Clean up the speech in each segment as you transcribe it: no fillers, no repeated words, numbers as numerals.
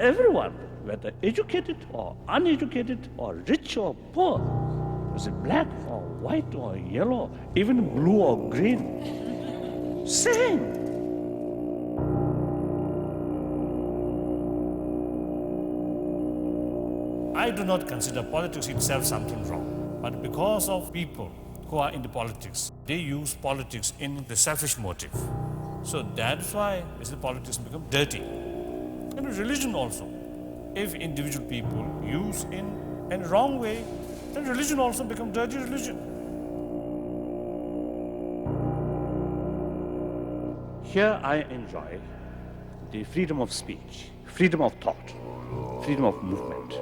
everyone, whether educated or uneducated or rich or poor, is it black or white or yellow, even blue or green, same. I do not consider politics itself something wrong, but because of people who are in the politics, they use politics in the selfish motive. So that's why politics become dirty. And religion also. If individual people use in a wrong way, then religion also becomes dirty religion. Here I enjoy the freedom of speech, freedom of thought, freedom of movement.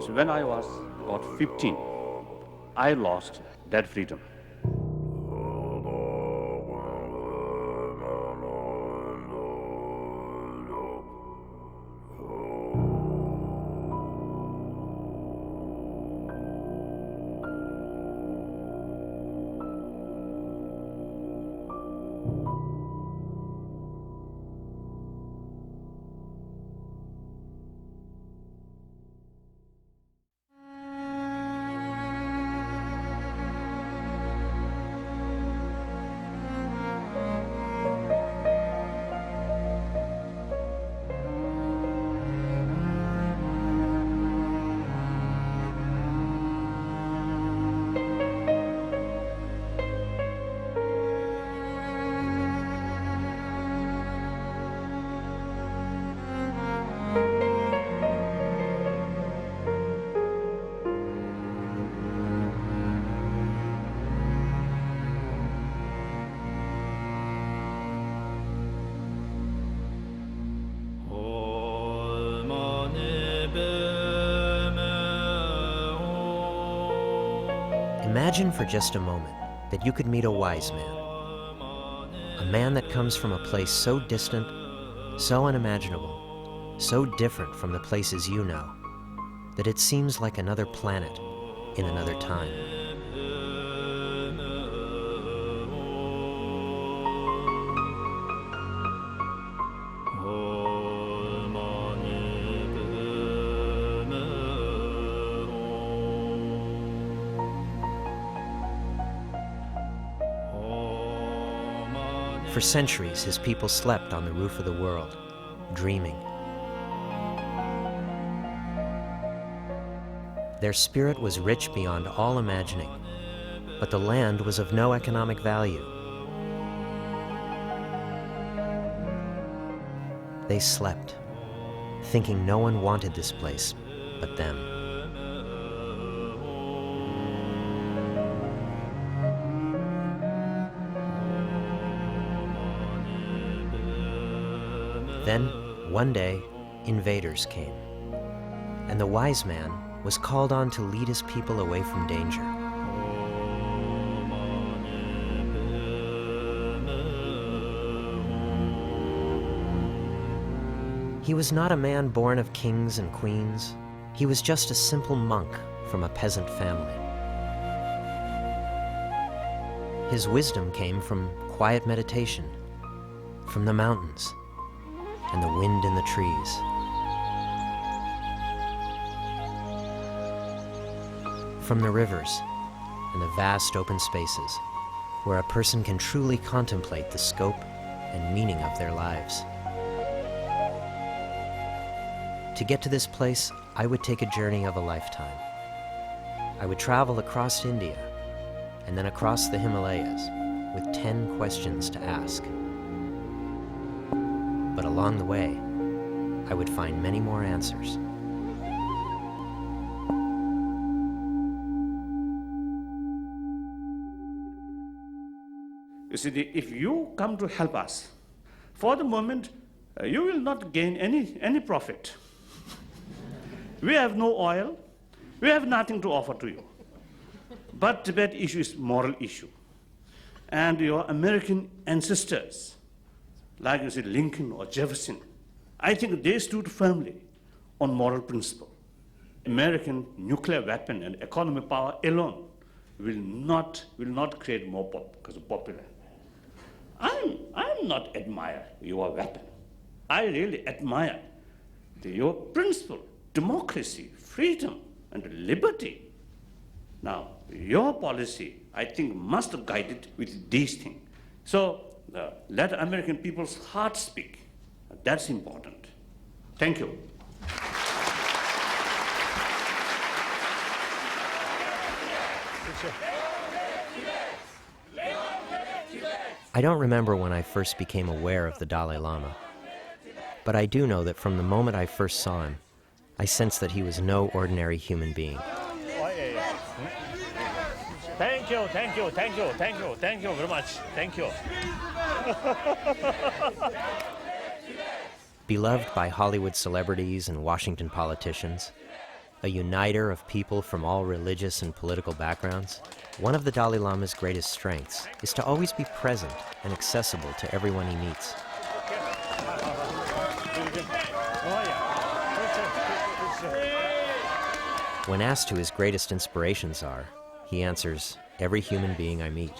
So when I was about 15, I lost that freedom. Imagine for just a moment that you could meet a wise man. A man that comes from a place so distant, so unimaginable, so different from the places you know, that it seems like another planet in another time. For centuries, his people slept on the roof of the world, dreaming. Their spirit was rich beyond all imagining, but the land was of no economic value. They slept, thinking no one wanted this place but them. Then, one day, invaders came, and the wise man was called on to lead his people away from danger. He was not a man born of kings and queens. He was just a simple monk from a peasant family. His wisdom came from quiet meditation, from the mountains, and the wind in the trees. From the rivers and the vast open spaces where a person can truly contemplate the scope and meaning of their lives. To get to this place, I would take a journey of a lifetime. I would travel across India and then across the Himalayas with 10 questions to ask. But along the way, I would find many more answers. You see, if you come to help us, for the moment, you will not gain any profit. We have no oil, we have nothing to offer to you. But Tibet issue is moral issue. And your American ancestors, like you said, Lincoln or Jefferson, I think they stood firmly on moral principle. American nuclear weapon and economic power alone will not create more because of popular. I'm not admire your weapon. I really admire your principle, democracy, freedom, and liberty. Now, your policy, I think, must guide it with these things. So, let American people's heart speak. That's important. Thank you. I don't remember when I first became aware of the Dalai Lama, but I do know that from the moment I first saw him, I sensed that he was no ordinary human being. Thank you, thank you, thank you, thank you, thank you very much. Thank you. Beloved by Hollywood celebrities and Washington politicians, a uniter of people from all religious and political backgrounds, one of the Dalai Lama's greatest strengths is to always be present and accessible to everyone he meets. When asked who his greatest inspirations are, he answers, every human being I meet.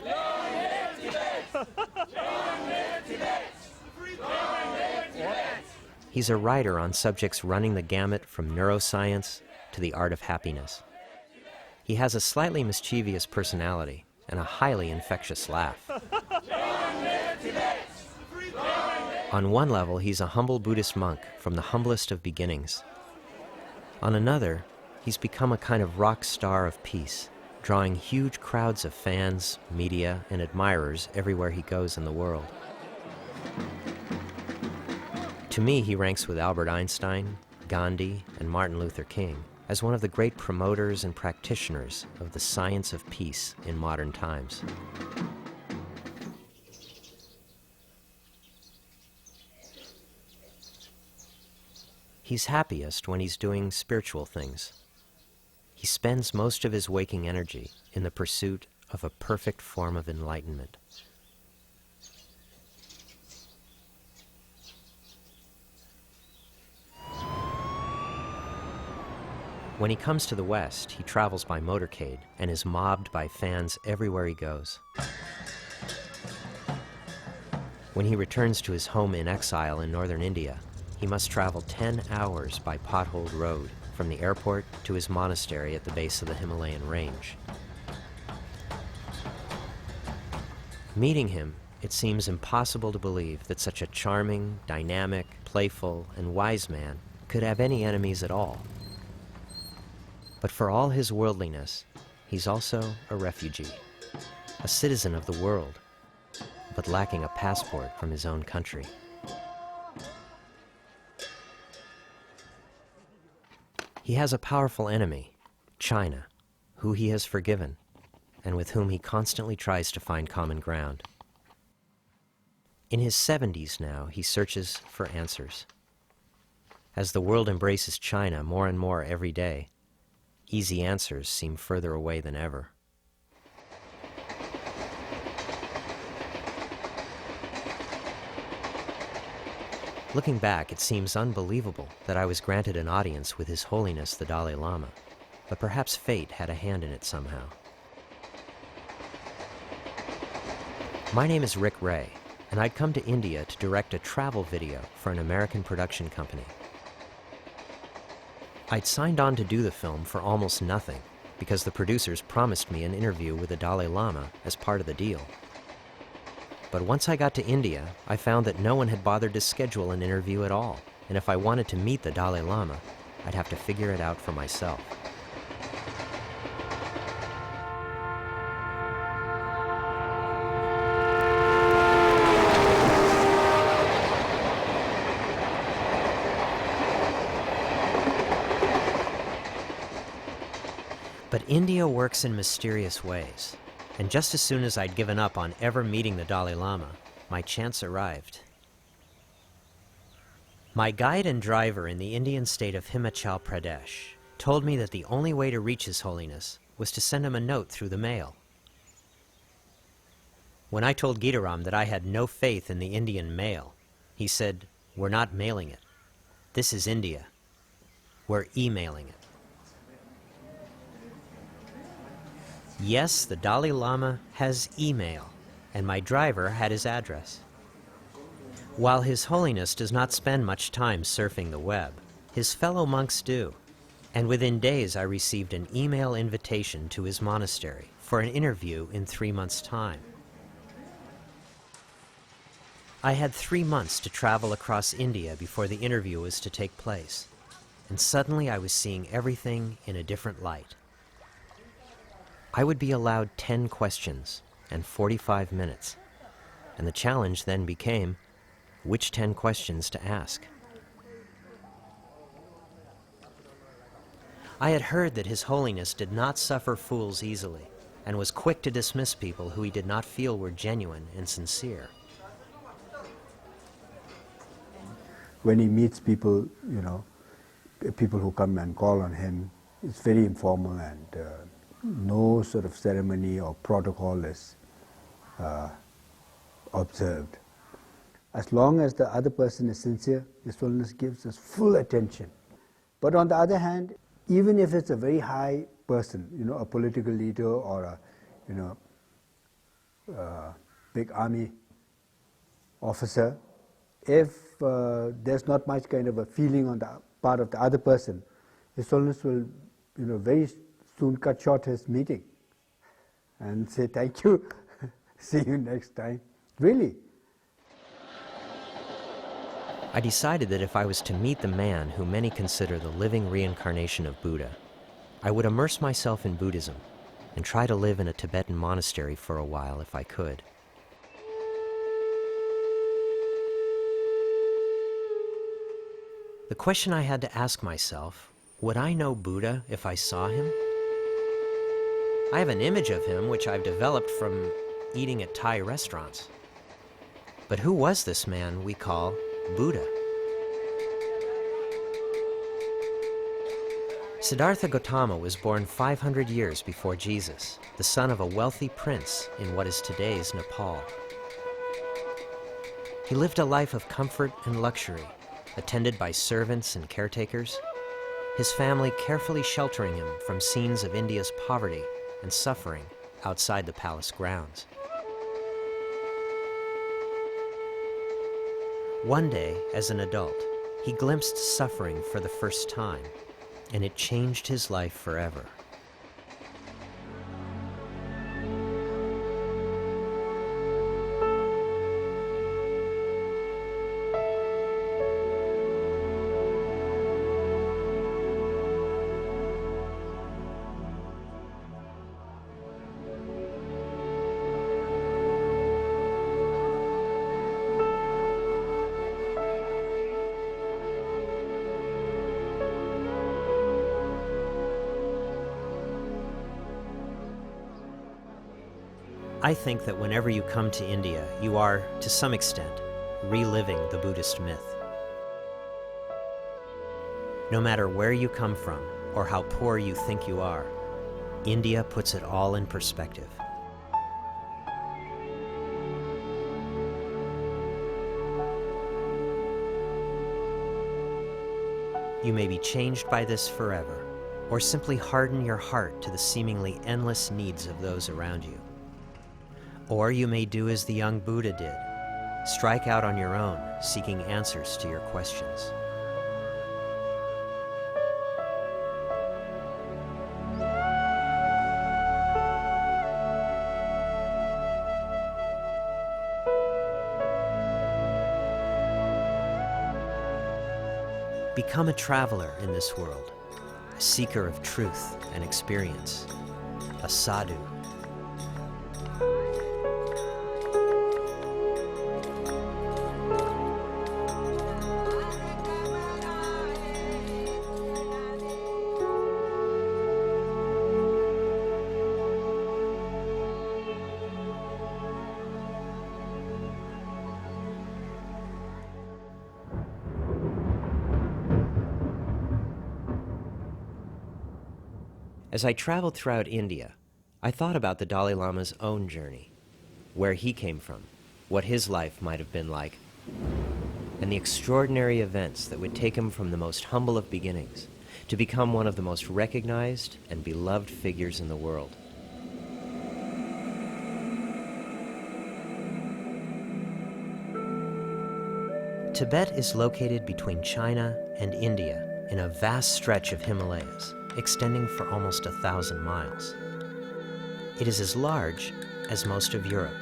He's a writer on subjects running the gamut from neuroscience to the art of happiness. He has a slightly mischievous personality and a highly infectious laugh. On one level, he's a humble Buddhist monk from the humblest of beginnings. On another, he's become a kind of rock star of peace, drawing huge crowds of fans, media, and admirers everywhere he goes in the world. To me, he ranks with Albert Einstein, Gandhi, and Martin Luther King as one of the great promoters and practitioners of the science of peace in modern times. He's happiest when he's doing spiritual things. He spends most of his waking energy in the pursuit of a perfect form of enlightenment. When he comes to the West, he travels by motorcade and is mobbed by fans everywhere he goes. When he returns to his home in exile in northern India, he must travel 10 hours by potholed road from the airport to his monastery at the base of the Himalayan range. Meeting him, it seems impossible to believe that such a charming, dynamic, playful, and wise man could have any enemies at all. But for all his worldliness, he's also a refugee, a citizen of the world, but lacking a passport from his own country. He has a powerful enemy, China, who he has forgiven, and with whom he constantly tries to find common ground. In his 70s now, he searches for answers. As the world embraces China more and more every day, easy answers seem further away than ever. Looking back, it seems unbelievable that I was granted an audience with His Holiness the Dalai Lama, but perhaps fate had a hand in it somehow. My name is Rick Rey, and I'd come to India to direct a travel video for an American production company. I'd signed on to do the film for almost nothing because the producers promised me an interview with the Dalai Lama as part of the deal. But once I got to India, I found that no one had bothered to schedule an interview at all, and if I wanted to meet the Dalai Lama, I'd have to figure it out for myself. But India works in mysterious ways, and just as soon as I'd given up on ever meeting the Dalai Lama, my chance arrived. My guide and driver in the Indian state of Himachal Pradesh told me that the only way to reach His Holiness was to send him a note through the mail. When I told Gitaram that I had no faith in the Indian mail, he said, "We're not mailing it. This is India. We're emailing it." Yes, the Dalai Lama has email, and my driver had his address. While His Holiness does not spend much time surfing the web, His fellow monks do, and within days I received an email invitation to his monastery for an interview in 3 months' time. I had 3 months to travel across India before the interview was to take place, and suddenly I was seeing everything in a different light. I would be allowed 10 questions and 45 minutes, and the challenge then became which 10 questions to ask. I had heard that His Holiness did not suffer fools easily and was quick to dismiss people who he did not feel were genuine and sincere. When he meets people, people who come and call on him, it's very informal and no sort of ceremony or protocol is observed. As long as the other person is sincere, His Holiness gives us full attention. But on the other hand, even if it's a very high person, a political leader or a big army officer, if there's not much kind of a feeling on the part of the other person, His Holiness will, very soon cut short his meeting and say, thank you, see you next time. Really. I decided that if I was to meet the man who many consider the living reincarnation of Buddha, I would immerse myself in Buddhism and try to live in a Tibetan monastery for a while if I could. The question I had to ask myself, would I know Buddha if I saw him? I have an image of him which I've developed from eating at Thai restaurants. But who was this man we call Buddha? Siddhartha Gautama was born 500 years before Jesus, the son of a wealthy prince in what is today's Nepal. He lived a life of comfort and luxury, attended by servants and caretakers, his family carefully sheltering him from scenes of India's poverty and suffering outside the palace grounds. One day, as an adult, he glimpsed suffering for the first time, and it changed his life forever. I think that whenever you come to India, you are, to some extent, reliving the Buddhist myth. No matter where you come from or how poor you think you are, India puts it all in perspective. You may be changed by this forever, or simply harden your heart to the seemingly endless needs of those around you. Or you may do as the young Buddha did, strike out on your own, seeking answers to your questions. Become a traveler in this world, a seeker of truth and experience, a sadhu. As I traveled throughout India, I thought about the Dalai Lama's own journey, where he came from, what his life might have been like, and the extraordinary events that would take him from the most humble of beginnings to become one of the most recognized and beloved figures in the world. Tibet is located between China and India in a vast stretch of Himalayas, extending for almost 1,000 miles. It is as large as most of Europe.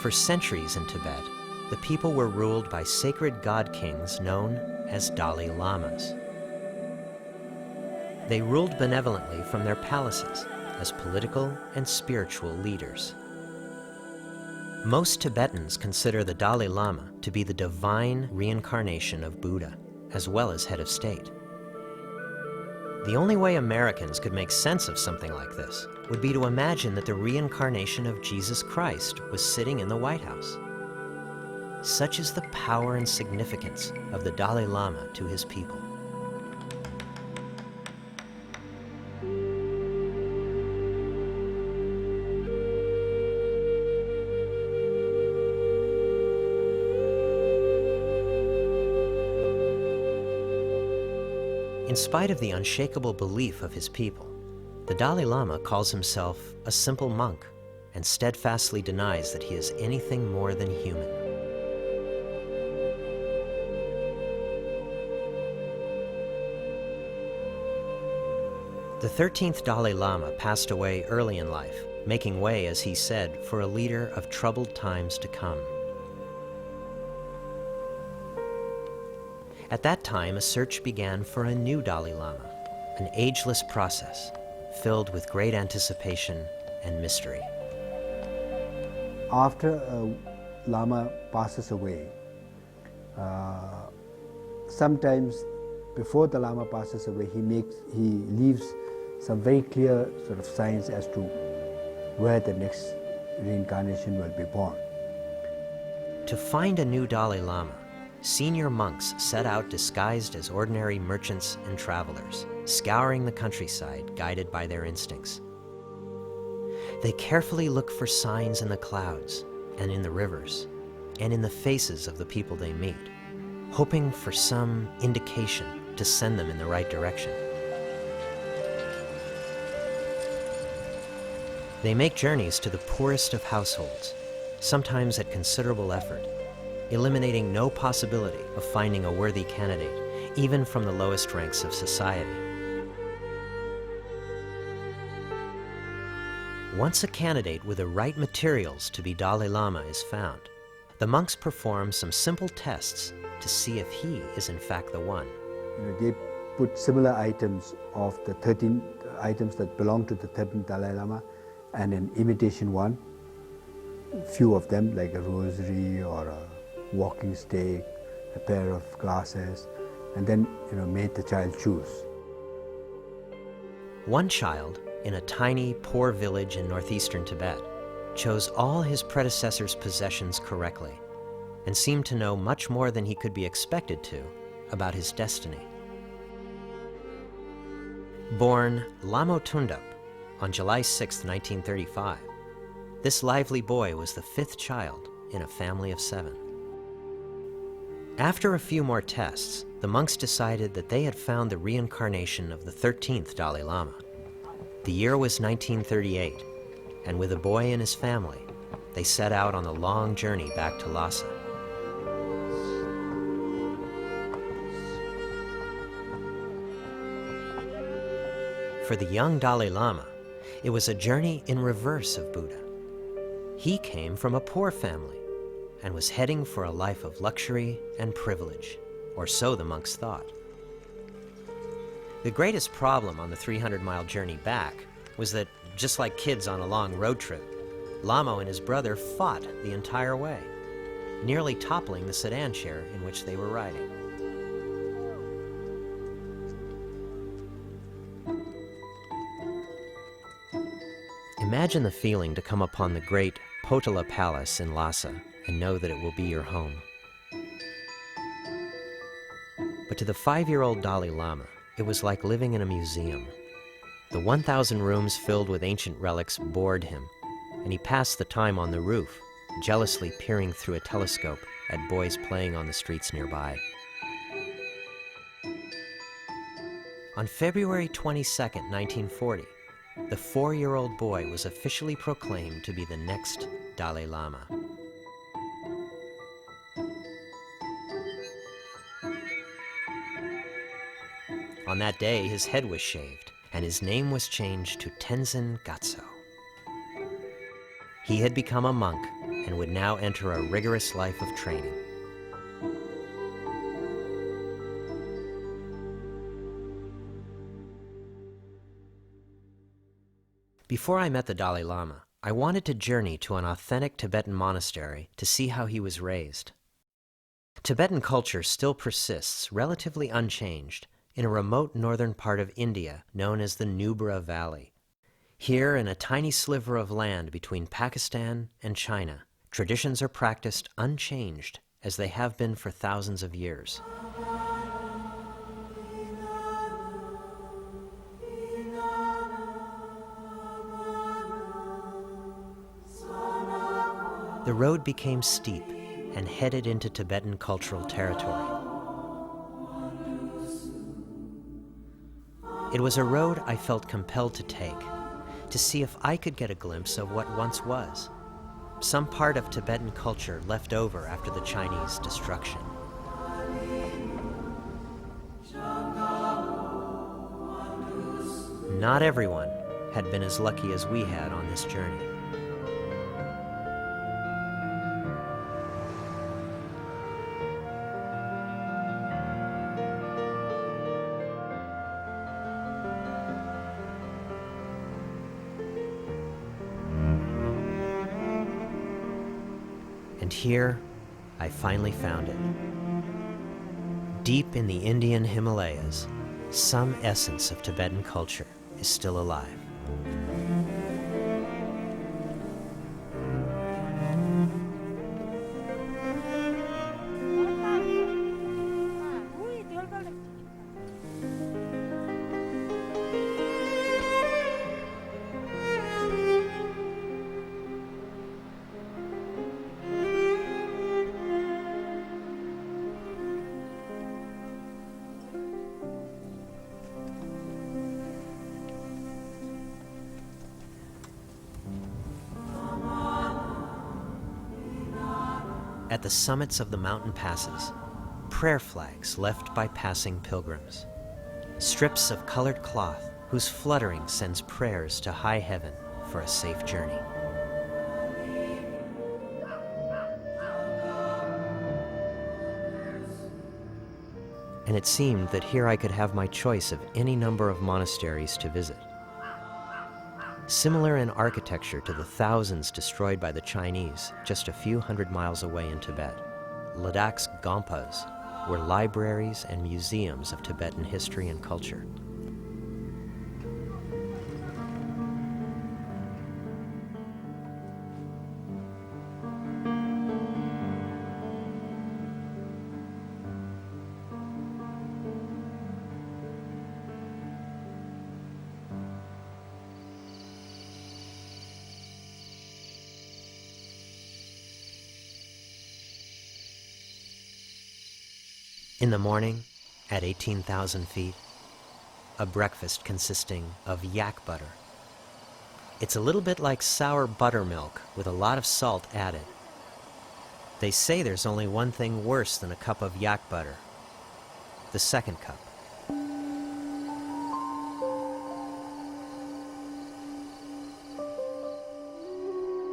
For centuries in Tibet, the people were ruled by sacred god kings known as Dalai Lamas. They ruled benevolently from their palaces as political and spiritual leaders. Most Tibetans consider the Dalai Lama to be the divine reincarnation of Buddha, as well as head of state. The only way Americans could make sense of something like this would be to imagine that the reincarnation of Jesus Christ was sitting in the White House. Such is the power and significance of the Dalai Lama to his people. In spite of the unshakable belief of his people, the Dalai Lama calls himself a simple monk and steadfastly denies that he is anything more than human. The 13th Dalai Lama passed away early in life, making way, as he said, for a leader of troubled times to come. At that time, a search began for a new Dalai Lama, an ageless process filled with great anticipation and mystery. After a Lama passes away, sometimes before the Lama passes away, he leaves some very clear sort of signs as to where the next reincarnation will be born. To find a new Dalai Lama, senior monks set out disguised as ordinary merchants and travelers, scouring the countryside, guided by their instincts. They carefully look for signs in the clouds and in the rivers and in the faces of the people they meet, hoping for some indication to send them in the right direction. They make journeys to the poorest of households, sometimes at considerable effort, eliminating no possibility of finding a worthy candidate, even from the lowest ranks of society. Once a candidate with the right materials to be Dalai Lama is found, the monks perform some simple tests to see if he is in fact the one. They put similar items of the 13 items that belong to the 13th Dalai Lama and an imitation one, few of them like a rosary or a walking stick, a pair of glasses, and then made the child choose. One child in a tiny, poor village in northeastern Tibet chose all his predecessors' possessions correctly and seemed to know much more than he could be expected to about his destiny. Born Lamo Tundup on July 6, 1935, this lively boy was the 5th child in a family of 7. After a few more tests, the monks decided that they had found the reincarnation of the 13th Dalai Lama. The year was 1938, and with a boy and his family, they set out on a long journey back to Lhasa. For the young Dalai Lama, it was a journey in reverse of Buddha. He came from a poor family and was heading for a life of luxury and privilege, or so the monks thought. The greatest problem on the 300-mile journey back was that, just like kids on a long road trip, Lamo and his brother fought the entire way, nearly toppling the sedan chair in which they were riding. Imagine the feeling to come upon the great Potala Palace in Lhasa and know that it will be your home. But to the 5-year-old Dalai Lama, it was like living in a museum. The 1,000 rooms filled with ancient relics bored him, and he passed the time on the roof, jealously peering through a telescope at boys playing on the streets nearby. On February 22, 1940, the 4-year-old boy was officially proclaimed to be the next Dalai Lama. On that day, his head was shaved, and his name was changed to Tenzin Gyatso. He had become a monk and would now enter a rigorous life of training. Before I met the Dalai Lama, I wanted to journey to an authentic Tibetan monastery to see how he was raised. Tibetan culture still persists, relatively unchanged, in a remote northern part of India known as the Nubra Valley. Here, in a tiny sliver of land between Pakistan and China, traditions are practiced unchanged as they have been for thousands of years. The road became steep and headed into Tibetan cultural territory. It was a road I felt compelled to take, to see if I could get a glimpse of what once was, some part of Tibetan culture left over after the Chinese destruction. Not everyone had been as lucky as we had on this journey. And here, I finally found it. Deep in the Indian Himalayas, some essence of Tibetan culture is still alive. At the summits of the mountain passes, prayer flags left by passing pilgrims. Strips of colored cloth whose fluttering sends prayers to high heaven for a safe journey. And it seemed that here I could have my choice of any number of monasteries to visit. Similar in architecture to the thousands destroyed by the Chinese just a few hundred miles away in Tibet, Ladakh's Gompas were libraries and museums of Tibetan history and culture. In the morning, at 18,000 feet, a breakfast consisting of yak butter. It's a little bit like sour buttermilk with a lot of salt added. They say there's only one thing worse than a cup of yak butter: the second cup.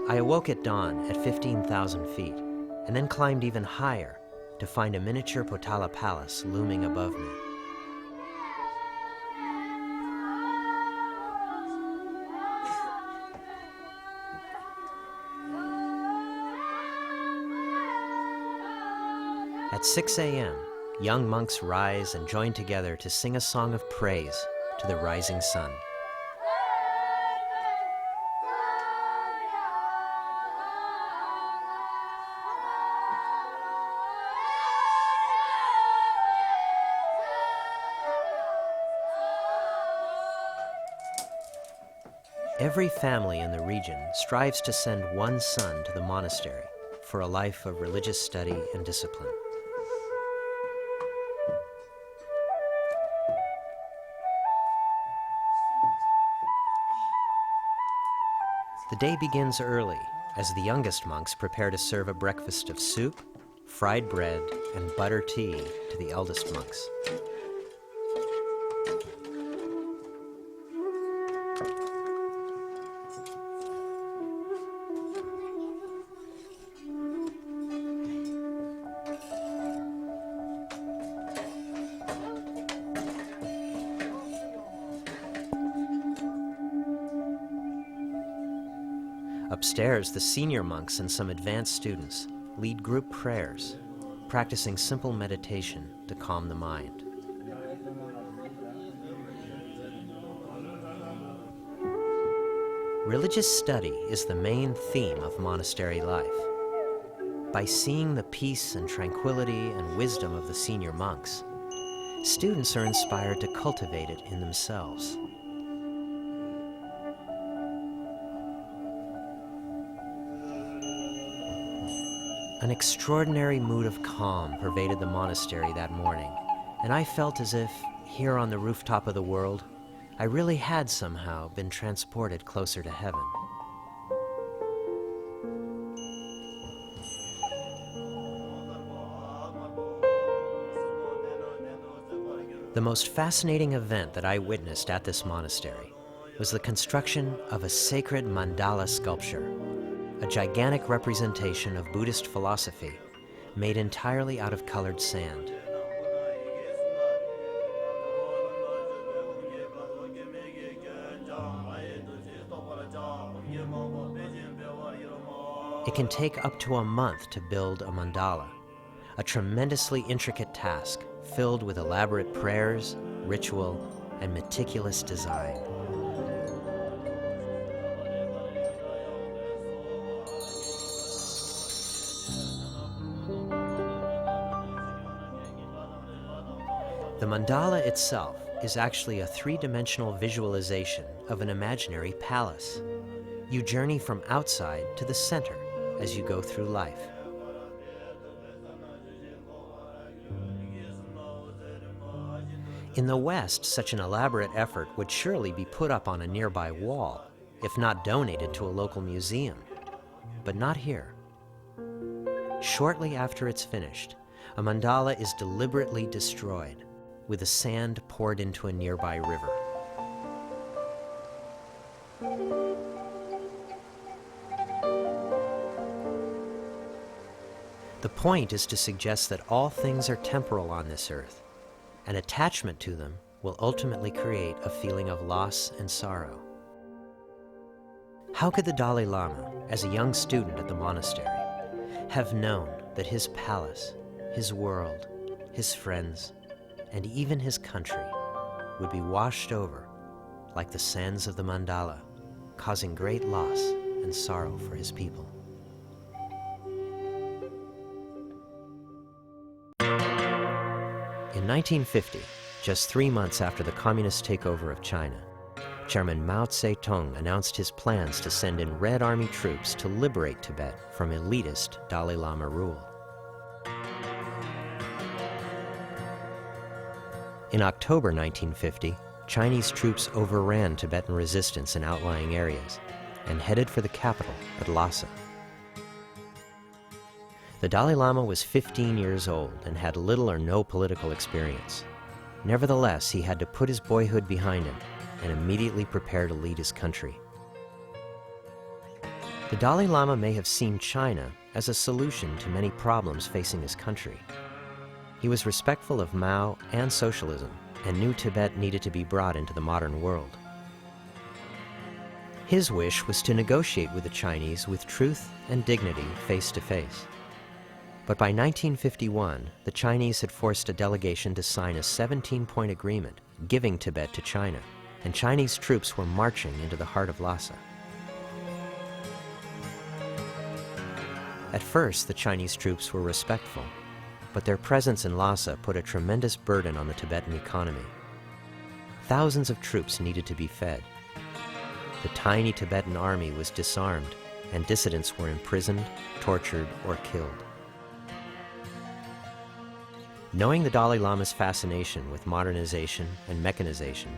I awoke at dawn at 15,000 feet and then climbed even higher to find a miniature Potala palace looming above me. At 6 a.m., young monks rise and join together to sing a song of praise to the rising sun. Every family in the region strives to send one son to the monastery for a life of religious study and discipline. The day begins early as the youngest monks prepare to serve a breakfast of soup, fried bread, and butter tea to the eldest monks. Upstairs, the senior monks and some advanced students lead group prayers, practicing simple meditation to calm the mind. Religious study is the main theme of monastery life. By seeing the peace and tranquility and wisdom of the senior monks, students are inspired to cultivate it in themselves. An extraordinary mood of calm pervaded the monastery that morning, and I felt as if, here on the rooftop of the world, I really had somehow been transported closer to heaven. The most fascinating event that I witnessed at this monastery was the construction of a sacred mandala sculpture, a gigantic representation of Buddhist philosophy made entirely out of colored sand. It can take up to a month to build a mandala, a tremendously intricate task filled with elaborate prayers, ritual, and meticulous design. The mandala itself is actually a three-dimensional visualization of an imaginary palace. You journey from outside to the center as you go through life. In the West, such an elaborate effort would surely be put up on a nearby wall, if not donated to a local museum. But not here. Shortly after it's finished, a mandala is deliberately destroyed, with the sand poured into a nearby river. The point is to suggest that all things are temporal on this earth, and attachment to them will ultimately create a feeling of loss and sorrow. How could the Dalai Lama, as a young student at the monastery, have known that his palace, his world, his friends, and even his country would be washed over like the sands of the mandala, causing great loss and sorrow for his people? In 1950, just 3 months after the communist takeover of China, Chairman Mao Zedong announced his plans to send in Red Army troops to liberate Tibet from elitist Dalai Lama rule. In October 1950, Chinese troops overran Tibetan resistance in outlying areas and headed for the capital at Lhasa. The Dalai Lama was 15 years old and had little or no political experience. Nevertheless, he had to put his boyhood behind him and immediately prepare to lead his country. The Dalai Lama may have seen China as a solution to many problems facing his country. He was respectful of Mao and socialism and knew Tibet needed to be brought into the modern world. His wish was to negotiate with the Chinese with truth and dignity face to face. But by 1951, the Chinese had forced a delegation to sign a 17-point agreement giving Tibet to China, and Chinese troops were marching into the heart of Lhasa. At first, the Chinese troops were respectful, but their presence in Lhasa put a tremendous burden on the Tibetan economy. Thousands of troops needed to be fed. The tiny Tibetan army was disarmed, and dissidents were imprisoned, tortured, or killed. Knowing the Dalai Lama's fascination with modernization and mechanization,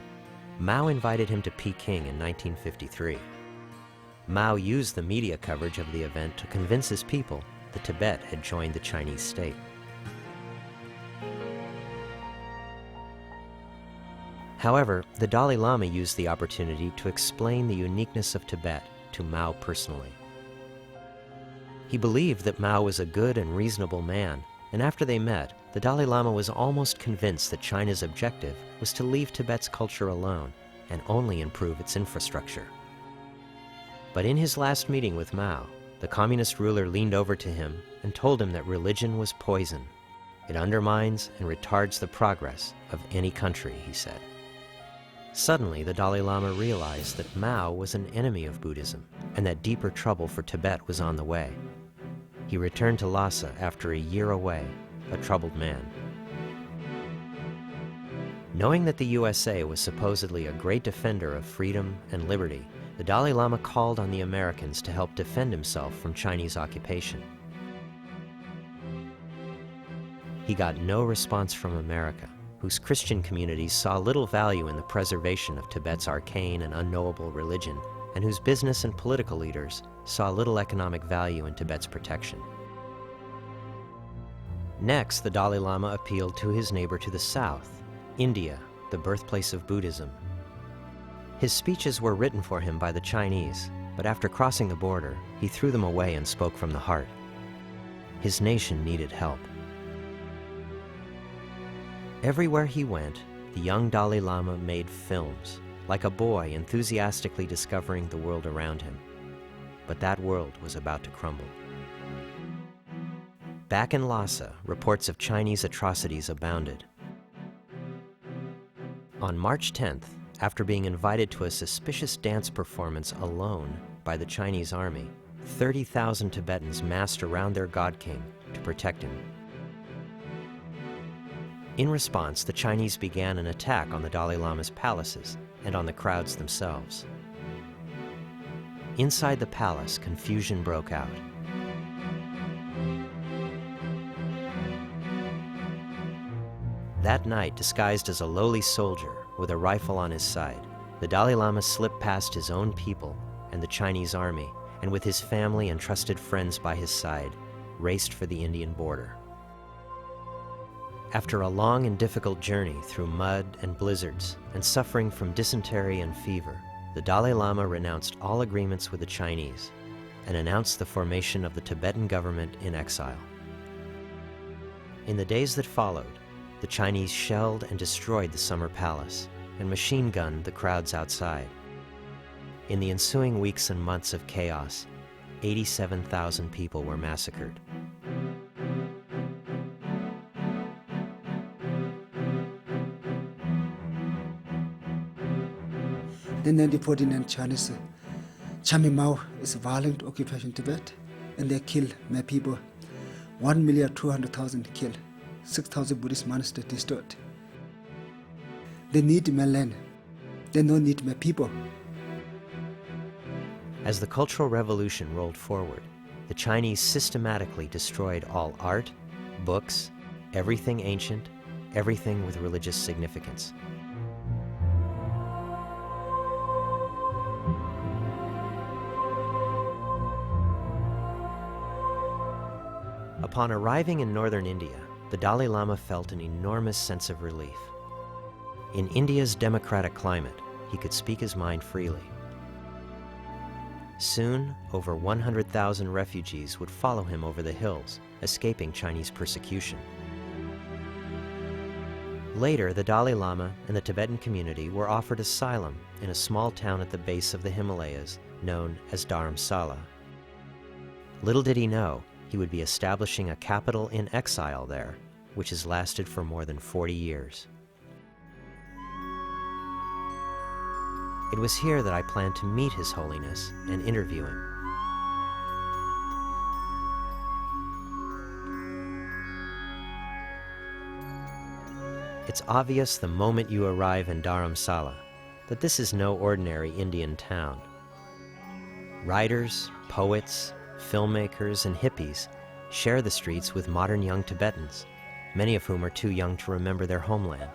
Mao invited him to Peking in 1953. Mao used the media coverage of the event to convince his people that Tibet had joined the Chinese state. However, the Dalai Lama used the opportunity to explain the uniqueness of Tibet to Mao personally. He believed that Mao was a good and reasonable man, and after they met, the Dalai Lama was almost convinced that China's objective was to leave Tibet's culture alone and only improve its infrastructure. But in his last meeting with Mao, the communist ruler leaned over to him and told him that religion was poison. It undermines and retards the progress of any country, he said. Suddenly, the Dalai Lama realized that Mao was an enemy of Buddhism and that deeper trouble for Tibet was on the way. He returned to Lhasa after a year away, a troubled man. Knowing that the USA was supposedly a great defender of freedom and liberty, the Dalai Lama called on the Americans to help defend himself from Chinese occupation. He got no response from America, whose Christian communities saw little value in the preservation of Tibet's arcane and unknowable religion, and whose business and political leaders saw little economic value in Tibet's protection. Next, the Dalai Lama appealed to his neighbor to the south, India, the birthplace of Buddhism. His speeches were written for him by the Chinese, but after crossing the border, he threw them away and spoke from the heart. His nation needed help. Everywhere he went, the young Dalai Lama made films, like a boy enthusiastically discovering the world around him. But that world was about to crumble. Back in Lhasa, reports of Chinese atrocities abounded. On March 10th, after being invited to a suspicious dance performance alone by the Chinese army, 30,000 Tibetans massed around their god king to protect him. In response, the Chinese began an attack on the Dalai Lama's palaces and on the crowds themselves. Inside the palace, confusion broke out. That night, disguised as a lowly soldier with a rifle on his side, the Dalai Lama slipped past his own people and the Chinese army, and with his family and trusted friends by his side, raced for the Indian border. After a long and difficult journey through mud and blizzards and suffering from dysentery and fever, the Dalai Lama renounced all agreements with the Chinese and announced the formation of the Tibetan government in exile. In the days that followed, the Chinese shelled and destroyed the summer palace and machine-gunned the crowds outside. In the ensuing weeks and months of chaos, 87,000 people were massacred. In 1949, Chinese Chami Mao is a violent occupation Tibet, and they killed my people. 1,200,000 killed. 6,000 Buddhist monasteries destroyed. They need my land. They don't need my people. As the Cultural Revolution rolled forward, the Chinese systematically destroyed all art, books, everything ancient, everything with religious significance. Upon arriving in northern India, the Dalai Lama felt an enormous sense of relief. In India's democratic climate, he could speak his mind freely. Soon, over 100,000 refugees would follow him over the hills, escaping Chinese persecution. Later, the Dalai Lama and the Tibetan community were offered asylum in a small town at the base of the Himalayas known as Dharamsala. Little did he know, he would be establishing a capital in exile there, which has lasted for more than 40 years. It was here that I planned to meet His Holiness and interview him. It's obvious the moment you arrive in Dharamsala that this is no ordinary Indian town. Writers, poets, filmmakers, and hippies share the streets with modern young Tibetans, many of whom are too young to remember their homeland.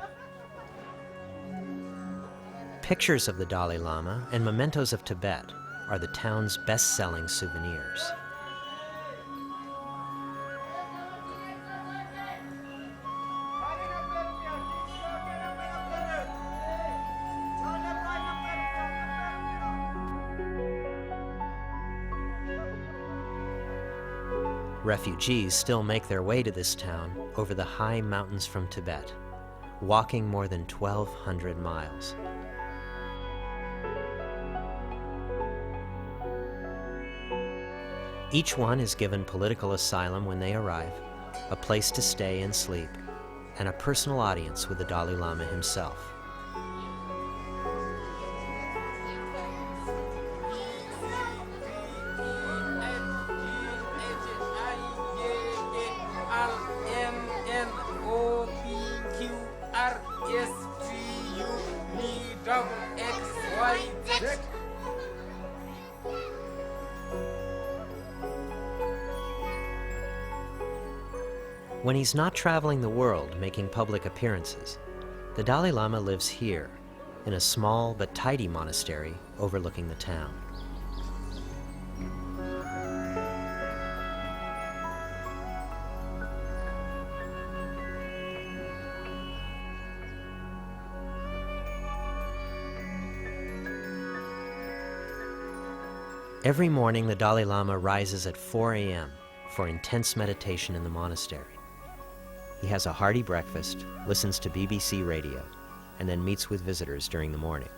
Pictures of the Dalai Lama and mementos of Tibet are the town's best-selling souvenirs. Refugees still make their way to this town over the high mountains from Tibet, walking more than 1,200 miles. Each one is given political asylum when they arrive, a place to stay and sleep, and a personal audience with the Dalai Lama himself. When he's not traveling the world making public appearances, the Dalai Lama lives here, in a small but tidy monastery overlooking the town. Every morning the Dalai Lama rises at 4 a.m. for intense meditation in the monastery. He has a hearty breakfast, listens to BBC radio, and then meets with visitors during the morning.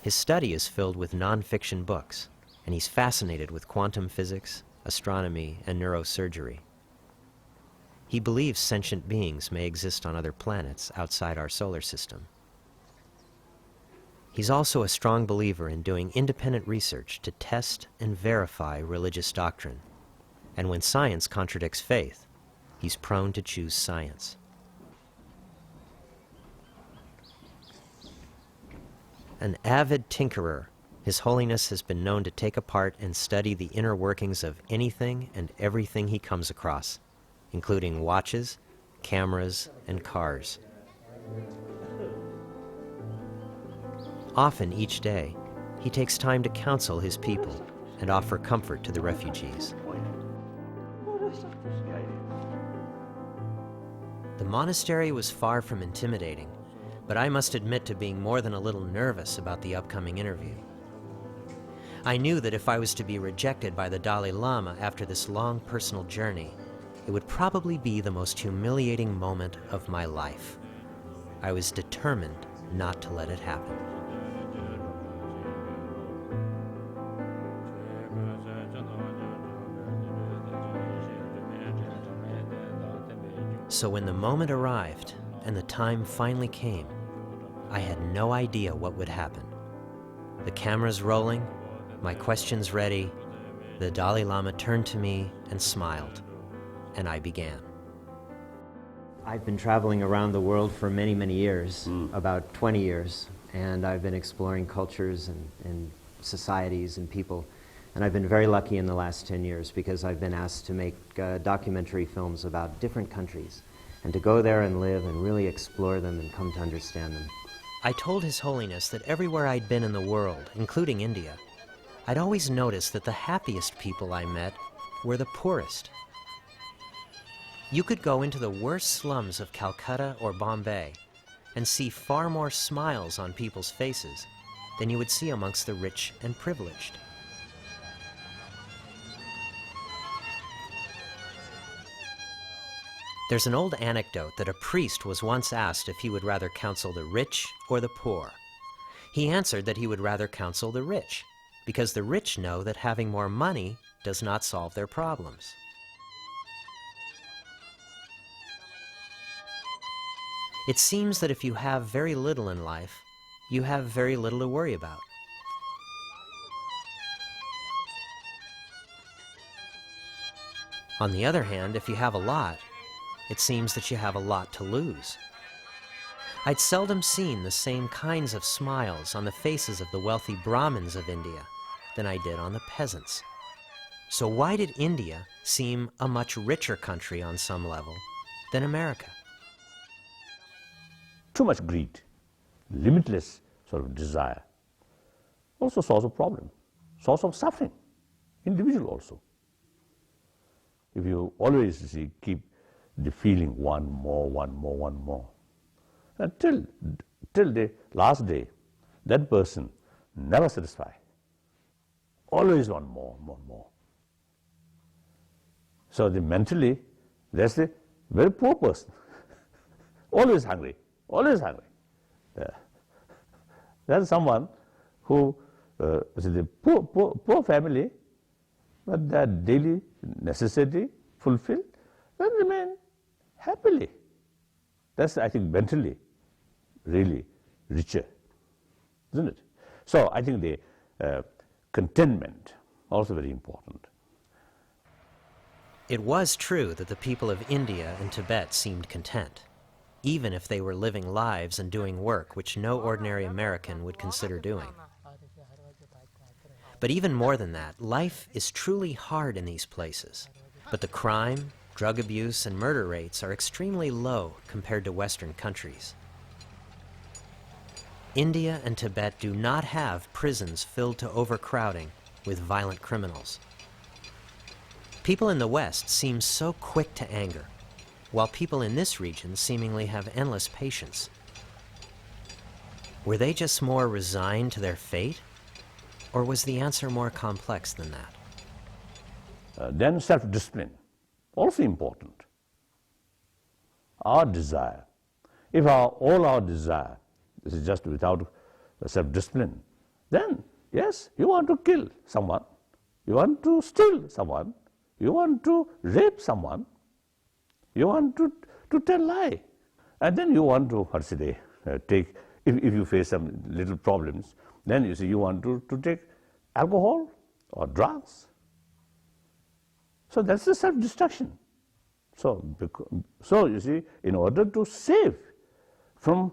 His study is filled with non-fiction books, and he's fascinated with quantum physics, astronomy, and neurosurgery. He believes sentient beings may exist on other planets outside our solar system. He's also a strong believer in doing independent research to test and verify religious doctrine. And when science contradicts faith, he's prone to choose science. An avid tinkerer, His Holiness has been known to take apart and study the inner workings of anything and everything he comes across, including watches, cameras, and cars. Often each day, he takes time to counsel his people and offer comfort to the refugees. The monastery was far from intimidating, but I must admit to being more than a little nervous about the upcoming interview. I knew that if I was to be rejected by the Dalai Lama after this long personal journey, it would probably be the most humiliating moment of my life. I was determined not to let it happen. So when the moment arrived and the time finally came, I had no idea what would happen. The cameras rolling, my questions ready, the Dalai Lama turned to me and smiled, and I began. I've been traveling around the world for many, many years, about 20 years, and I've been exploring cultures and societies and people. And I've been very lucky in the last 10 years because I've been asked to make documentary films about different countries and to go there and live and really explore them and come to understand them. I told His Holiness that everywhere I'd been in the world, including India, I'd always noticed that the happiest people I met were the poorest. You could go into the worst slums of Calcutta or Bombay and see far more smiles on people's faces than you would see amongst the rich and privileged. There's an old anecdote that a priest was once asked if he would rather counsel the rich or the poor. He answered that he would rather counsel the rich, because the rich know that having more money does not solve their problems. It seems that if you have very little in life, you have very little to worry about. On the other hand, if you have a lot, it seems that you have a lot to lose. I'd seldom seen the same kinds of smiles on the faces of the wealthy Brahmins of India than I did on the peasants. So why did India seem a much richer country on some level than America? Too much greed, limitless sort of desire, also source of problem, source of suffering, individual also. If you always keep the feeling one more, until the last day, that person never satisfied, always want more. So mentally, that's a very poor person. Always hungry, always hungry. That's someone who is a poor family, but their daily necessity fulfilled, then remain happily. That's, I think, mentally really richer, isn't it? So I think the contentment also very important. It was true that the people of India and Tibet seemed content, even if they were living lives and doing work which no ordinary American would consider doing. But even more than that, life is truly hard in these places. But the crime, drug abuse, and murder rates are extremely low compared to Western countries. India and Tibet do not have prisons filled to overcrowding with violent criminals. People in the West seem so quick to anger, while people in this region seemingly have endless patience. Were they just more resigned to their fate? Or was the answer more complex than that? Then self-discipline, also important. Our desire, if all our desire is just without self-discipline, then yes, you want to kill someone, you want to steal someone, you want to rape someone, you want to tell lie, and then you want to, take, if you face some little problems, then you see you want to take alcohol or drugs. So that's the self-destruction. So you see, in order to save from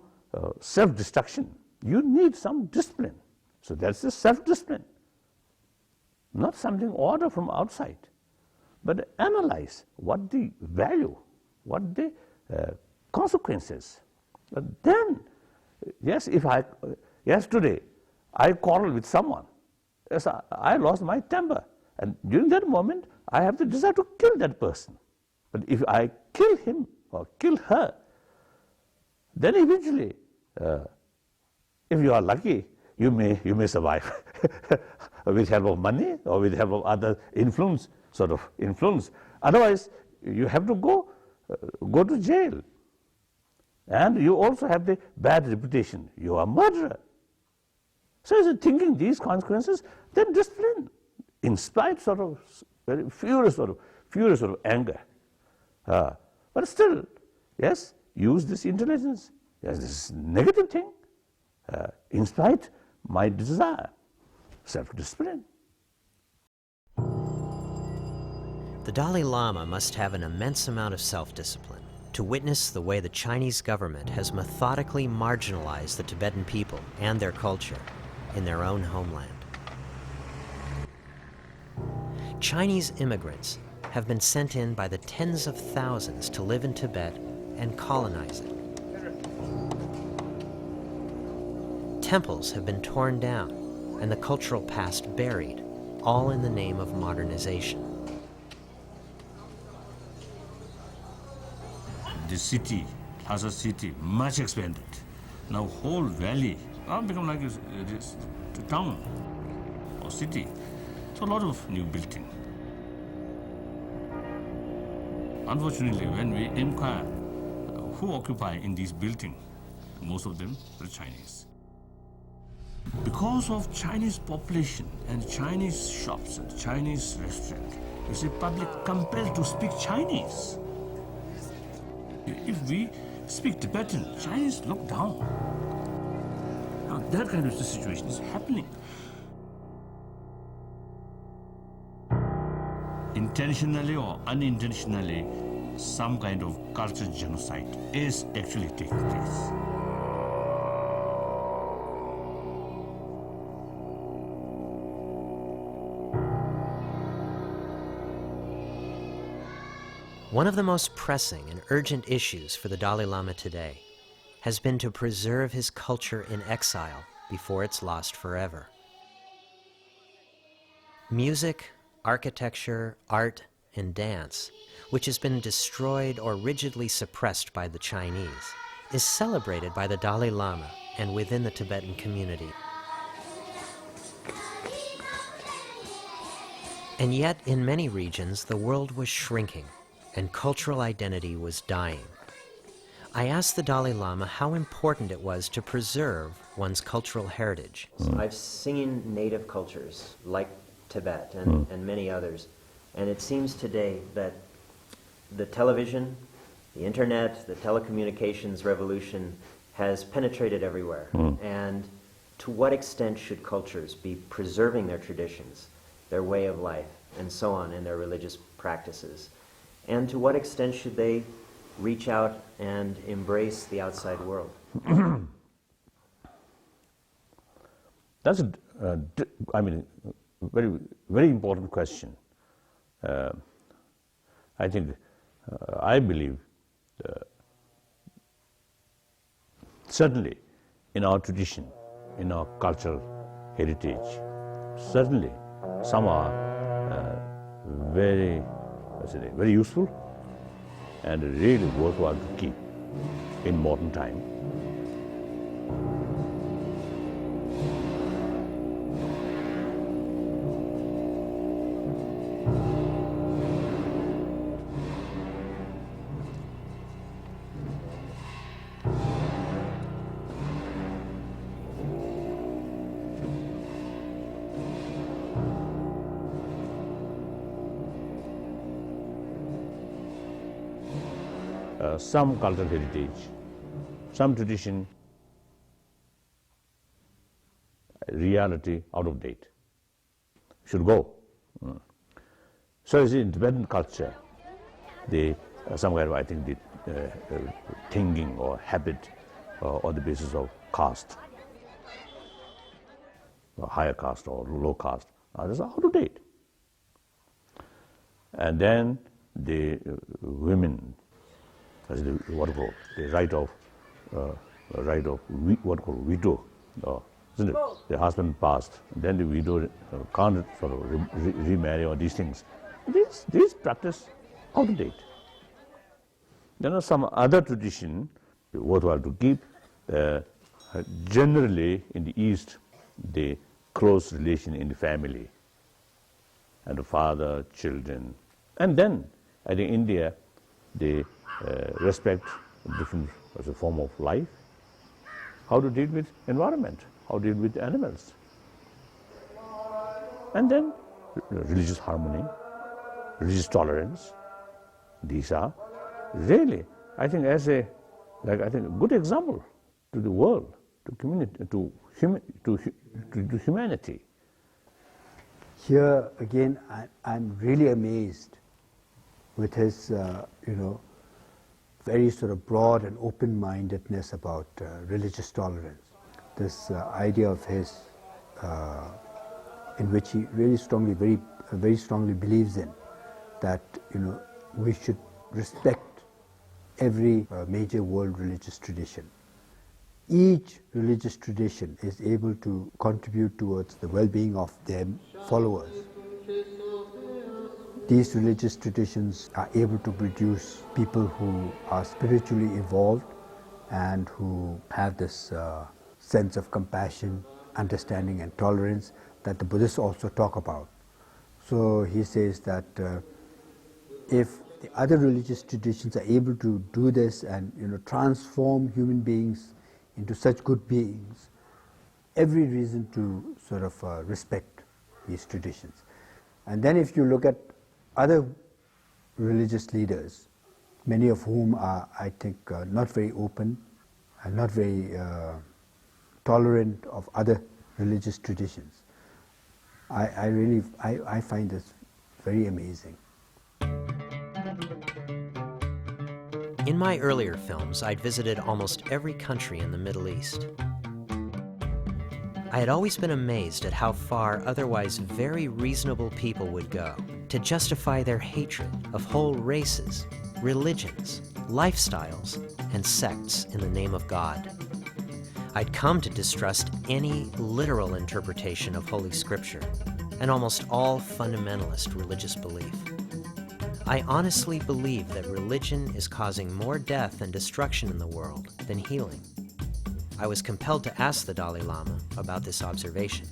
self-destruction, you need some discipline. So that's the self-discipline. Not something ordered from outside, but analyze what the value, what the consequences. But then, yes, today I quarrel with someone. Yes, I lost my temper. And during that moment, I have the desire to kill that person. But if I kill him or kill her, then eventually, if you are lucky, you may survive with help of money or with help of other influence. Otherwise, you have to go to jail. And you also have the bad reputation. You are a murderer. So is it thinking these consequences, then discipline, in spite very furious anger. But still, yes, use this intelligence. Yes, this negative thing, in spite my desire, self-discipline. The Dalai Lama must have an immense amount of self-discipline to witness the way the Chinese government has methodically marginalized the Tibetan people and their culture in their own homeland. Chinese immigrants have been sent in by the tens of thousands to live in Tibet and colonize it. Temples have been torn down and the cultural past buried, all in the name of modernization. The city, Lhasa city, much expanded. Now whole valley become like a town or city. So a lot of new building. Unfortunately, when we inquire who occupy in this building, most of them are Chinese. Because of Chinese population and Chinese shops and Chinese restaurants, you see public compelled to speak Chinese. If we speak Tibetan, Chinese look down. Now that kind of situation is happening. Intentionally or unintentionally, some kind of cultural genocide is actually taking place. One of the most pressing and urgent issues for the Dalai Lama today has been to preserve his culture in exile before it's lost forever. Music, architecture, art, and dance, which has been destroyed or rigidly suppressed by the Chinese, is celebrated by the Dalai Lama and within the Tibetan community. And yet, in many regions, the world was shrinking and cultural identity was dying. I asked the Dalai Lama how important it was to preserve one's cultural heritage. I've seen native cultures like Tibet and many others, and it seems today that the television, the internet, the telecommunications revolution has penetrated everywhere. And to what extent should cultures be preserving their traditions, their way of life, and so on, and their religious practices? And to what extent should they reach out and embrace the outside world? That's very, very important question. I believe, certainly in our tradition, in our cultural heritage, certainly some are very useful and really worthwhile to keep in modern time. Some cultural heritage, some tradition, reality out of date, should go. So is in Tibetan culture, some kind of, the thinking or habit on the basis of caste, or higher caste or low caste, that's out of date. And then the women, the right of what called widow, isn't it? The husband passed, then the widow can't sort of remarry or these things. This practice out of date. There are some other tradition worthwhile to keep. Generally in the East, the close relation in the family, and the father, children, and then I think India, they respect different as a form of life, how to deal with environment, how to deal with animals. And then religious harmony, religious tolerance, these are really, I think, as a good example to the world, to community, to humanity. Here again, I'm really amazed with his, very sort of broad and open-mindedness about religious tolerance. This idea of his, in which he really very strongly believes in, that we should respect every major world religious tradition. Each religious tradition is able to contribute towards the well-being of their followers. These religious traditions are able to produce people who are spiritually evolved and who have this sense of compassion, understanding and tolerance that the Buddhists also talk about. So he says that if the other religious traditions are able to do this and transform human beings into such good beings, every reason to sort of respect these traditions. And then if you look at other religious leaders, many of whom are, I think, not very open and not very tolerant of other religious traditions, I find this very amazing. In my earlier films, I'd visited almost every country in the Middle East. I had always been amazed at how far otherwise very reasonable people would go to justify their hatred of whole races, religions, lifestyles, and sects in the name of God. I'd come to distrust any literal interpretation of Holy Scripture and almost all fundamentalist religious belief. I honestly believe that religion is causing more death and destruction in the world than healing. I was compelled to ask the Dalai Lama about this observation.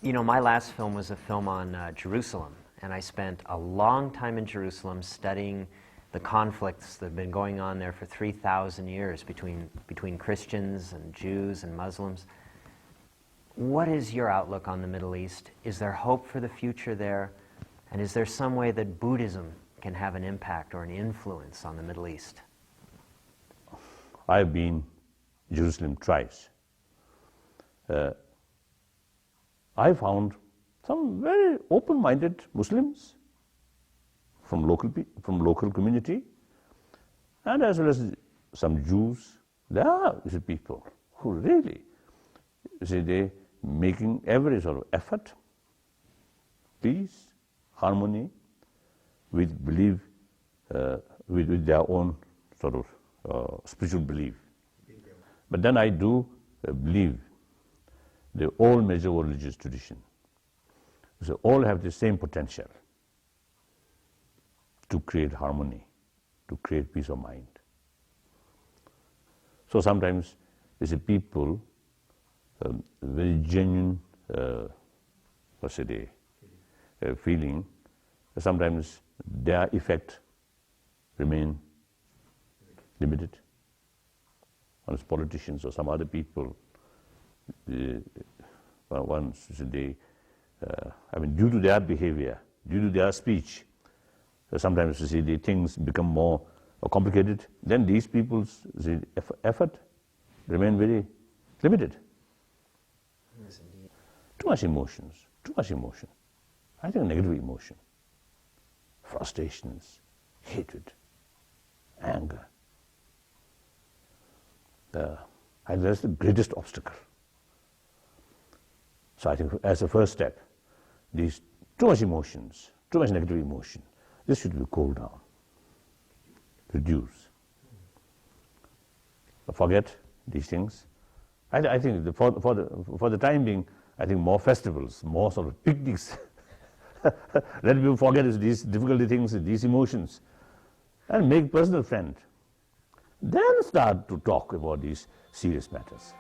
You know, my last film was a film on Jerusalem, and I spent a long time in Jerusalem studying the conflicts that have been going on there for 3,000 years between Christians and Jews and Muslims. What is your outlook on the Middle East? Is there hope for the future there? And is there some way that Buddhism can have an impact or an influence on the Middle East? I've been in Jerusalem twice. I found some very open-minded Muslims from local community, and as well as some Jews. There are people who really, they making every sort of effort, peace, harmony, with belief, with their own sort of spiritual belief. But then I do believe that all major religious traditions, so all have the same potential to create harmony, to create peace of mind. So sometimes it's a people very genuine, feeling. Sometimes their effect remain limited. Once politicians or some other people, once they, due to their behavior, due to their speech, sometimes you see the things become more complicated. Then these people's effort remain very limited. Yes, indeed. Too much emotion. I think negative emotion, frustrations, hatred, anger. And that's the greatest obstacle. So I think as a first step, these too much emotions, too much negative emotion, this should be cooled down, reduce. Forget these things. I think for the time being, I think more festivals, more sort of picnics. Let people forget these difficult things, these emotions, and make personal friends. Then start to talk about these serious matters.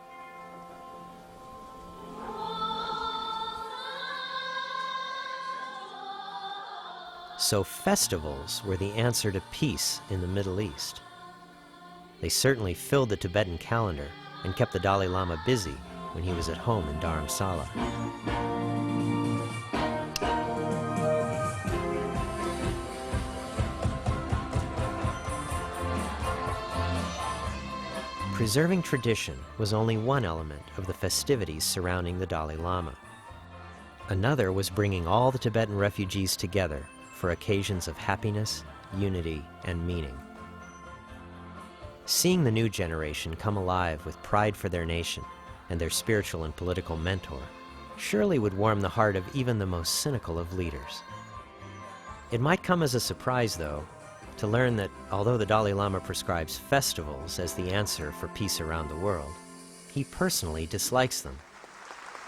So festivals were the answer to peace in the Middle East. They certainly filled the Tibetan calendar and kept the Dalai Lama busy when he was at home in Dharamsala. Preserving tradition was only one element of the festivities surrounding the Dalai Lama. Another was bringing all the Tibetan refugees together for occasions of happiness, unity, and meaning. Seeing the new generation come alive with pride for their nation and their spiritual and political mentor surely would warm the heart of even the most cynical of leaders. It might come as a surprise, though, to learn that although the Dalai Lama prescribes festivals as the answer for peace around the world, he personally dislikes them,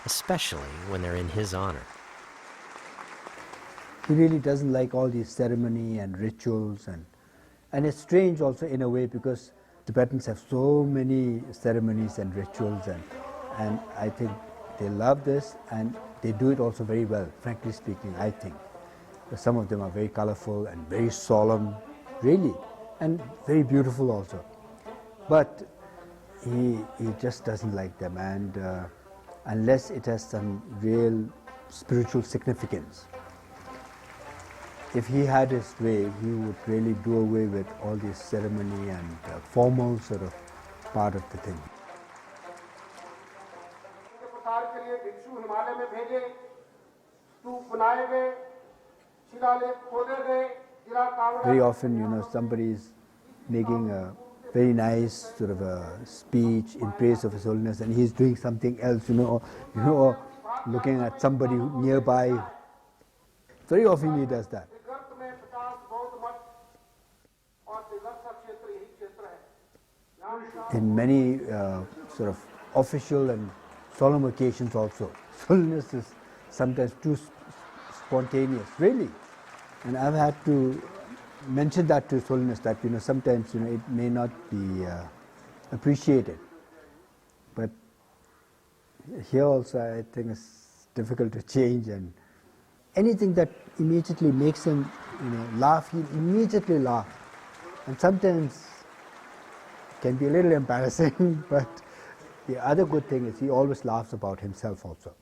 especially when they're in his honor. He really doesn't like all these ceremony and rituals, and it's strange also in a way because Tibetans have so many ceremonies and rituals, and I think they love this and they do it also very well, frankly speaking, I think. Some of them are very colorful and very solemn, really, and very beautiful also. But he just doesn't like them, and unless it has some real spiritual significance. If he had his way, he would really do away with all this ceremony and formal sort of part of the thing. Very often, somebody is making a very nice sort of a speech in praise of His Holiness, and he's doing something else, or looking at somebody nearby. Very often he does that. In many sort of official and solemn occasions also, Holiness is sometimes too spontaneous, really. And I've had to mention that to His Holiness, that sometimes it may not be appreciated. But here also I think it's difficult to change, and anything that immediately makes him, laugh, he'll immediately laugh. And sometimes it can be a little embarrassing, but the other good thing is he always laughs about himself also.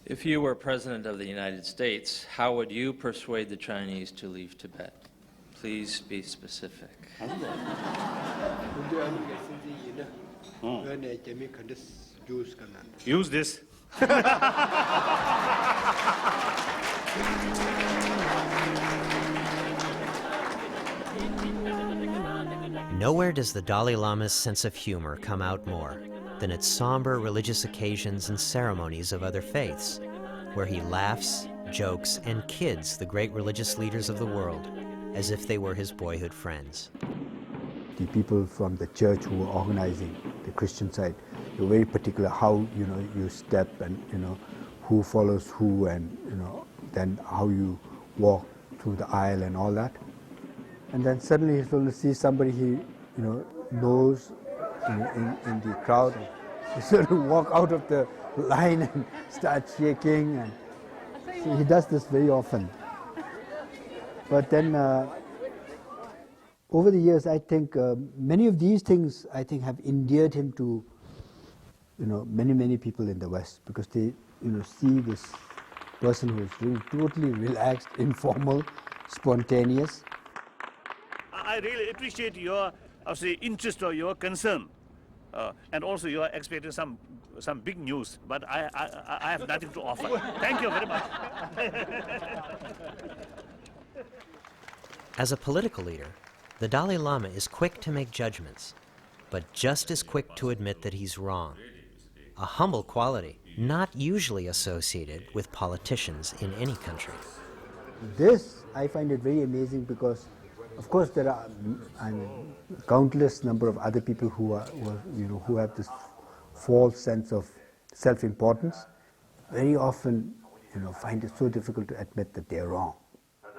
If you were President of the United States, how would you persuade the Chinese to leave Tibet? Please be specific. Use this. Nowhere does the Dalai Lama's sense of humor come out more than at somber religious occasions and ceremonies of other faiths, where he laughs, jokes, and kids the great religious leaders of the world as if they were his boyhood friends. The people from the church who were organizing the Christian side, they were very particular how you step, and who follows who, and then how you walk through the aisle and all that. And then suddenly he's going to see somebody he knows in the crowd, and he sort of walk out of the line and start shaking, and so he does this very often. But then over the years, I think many of these things have endeared him to many people in the West, because they see this person who is really totally relaxed, informal, spontaneous. I really appreciate your interest or your concern, and also you are expecting some big news, but I have nothing to offer. Thank you very much. As a political leader, the Dalai Lama is quick to make judgments, but just as quick to admit that he's wrong. A humble quality not usually associated with politicians in any country. This, I find it very amazing, because of course there are countless number of other people who have this false sense of self-importance, very often find it so difficult to admit that they are wrong.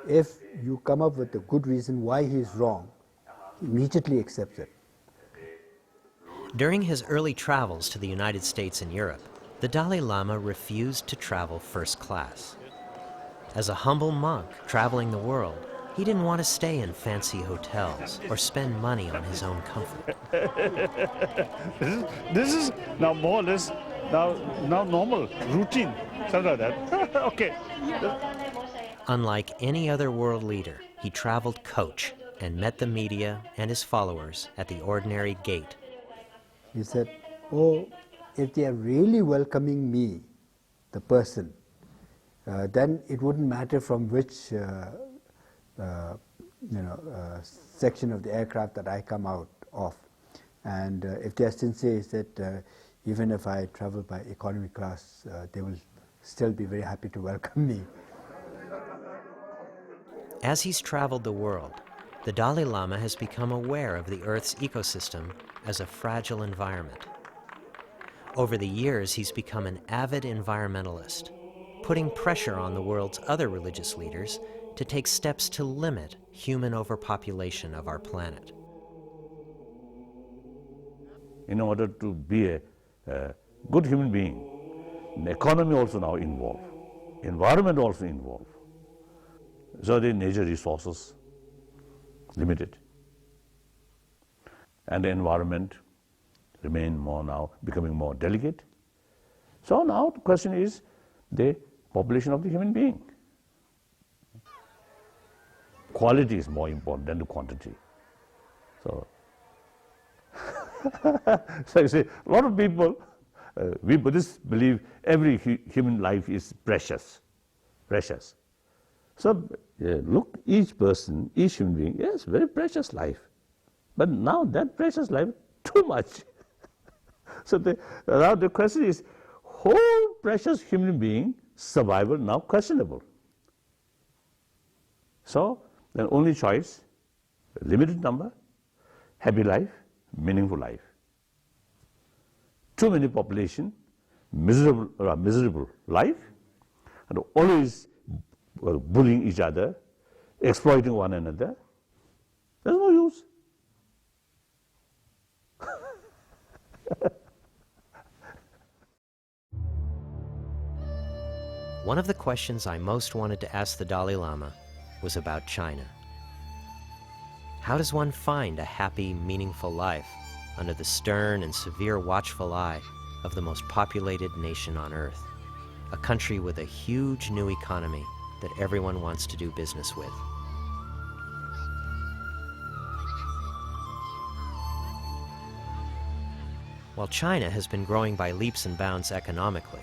If you come up with a good reason why he is wrong, he immediately accepts it. During his early travels to the United States and Europe, the Dalai Lama refused to travel first class. As a humble monk traveling the world, he didn't want to stay in fancy hotels or spend money on his own comfort. This is now more or less now normal, routine, something like that. Okay. Unlike any other world leader, he traveled coach and met the media and his followers at the ordinary gate. He said, oh, if they are really welcoming me, the person, then it wouldn't matter from which section of the aircraft that I come out of. And if they are sincere, he said, even if I travel by economy class, they will still be very happy to welcome me. As he's traveled the world, the Dalai Lama has become aware of the Earth's ecosystem as a fragile environment. Over the years, he's become an avid environmentalist, putting pressure on the world's other religious leaders to take steps to limit human overpopulation of our planet. In order to be a good human being, the economy also now involved, environment also involved. So the nature resources limited, and the environment remain more now becoming more delicate. So now the question is the population of the human being. Quality is more important than the quantity. So, so you see, a lot of people, we Buddhists believe every human life is precious, precious. So look, each person, each human being, yes, very precious life. But now that precious life, too much. So now the question is, whole precious human being survival now questionable. So the only choice, limited number, happy life, meaningful life. Too many population, miserable life, and always bullying each other, exploiting one another. There's no use. One of the questions I most wanted to ask the Dalai Lama was about China. How does one find a happy, meaningful life under the stern and severe watchful eye of the most populated nation on earth, a country with a huge new economy that everyone wants to do business with? While China has been growing by leaps and bounds economically,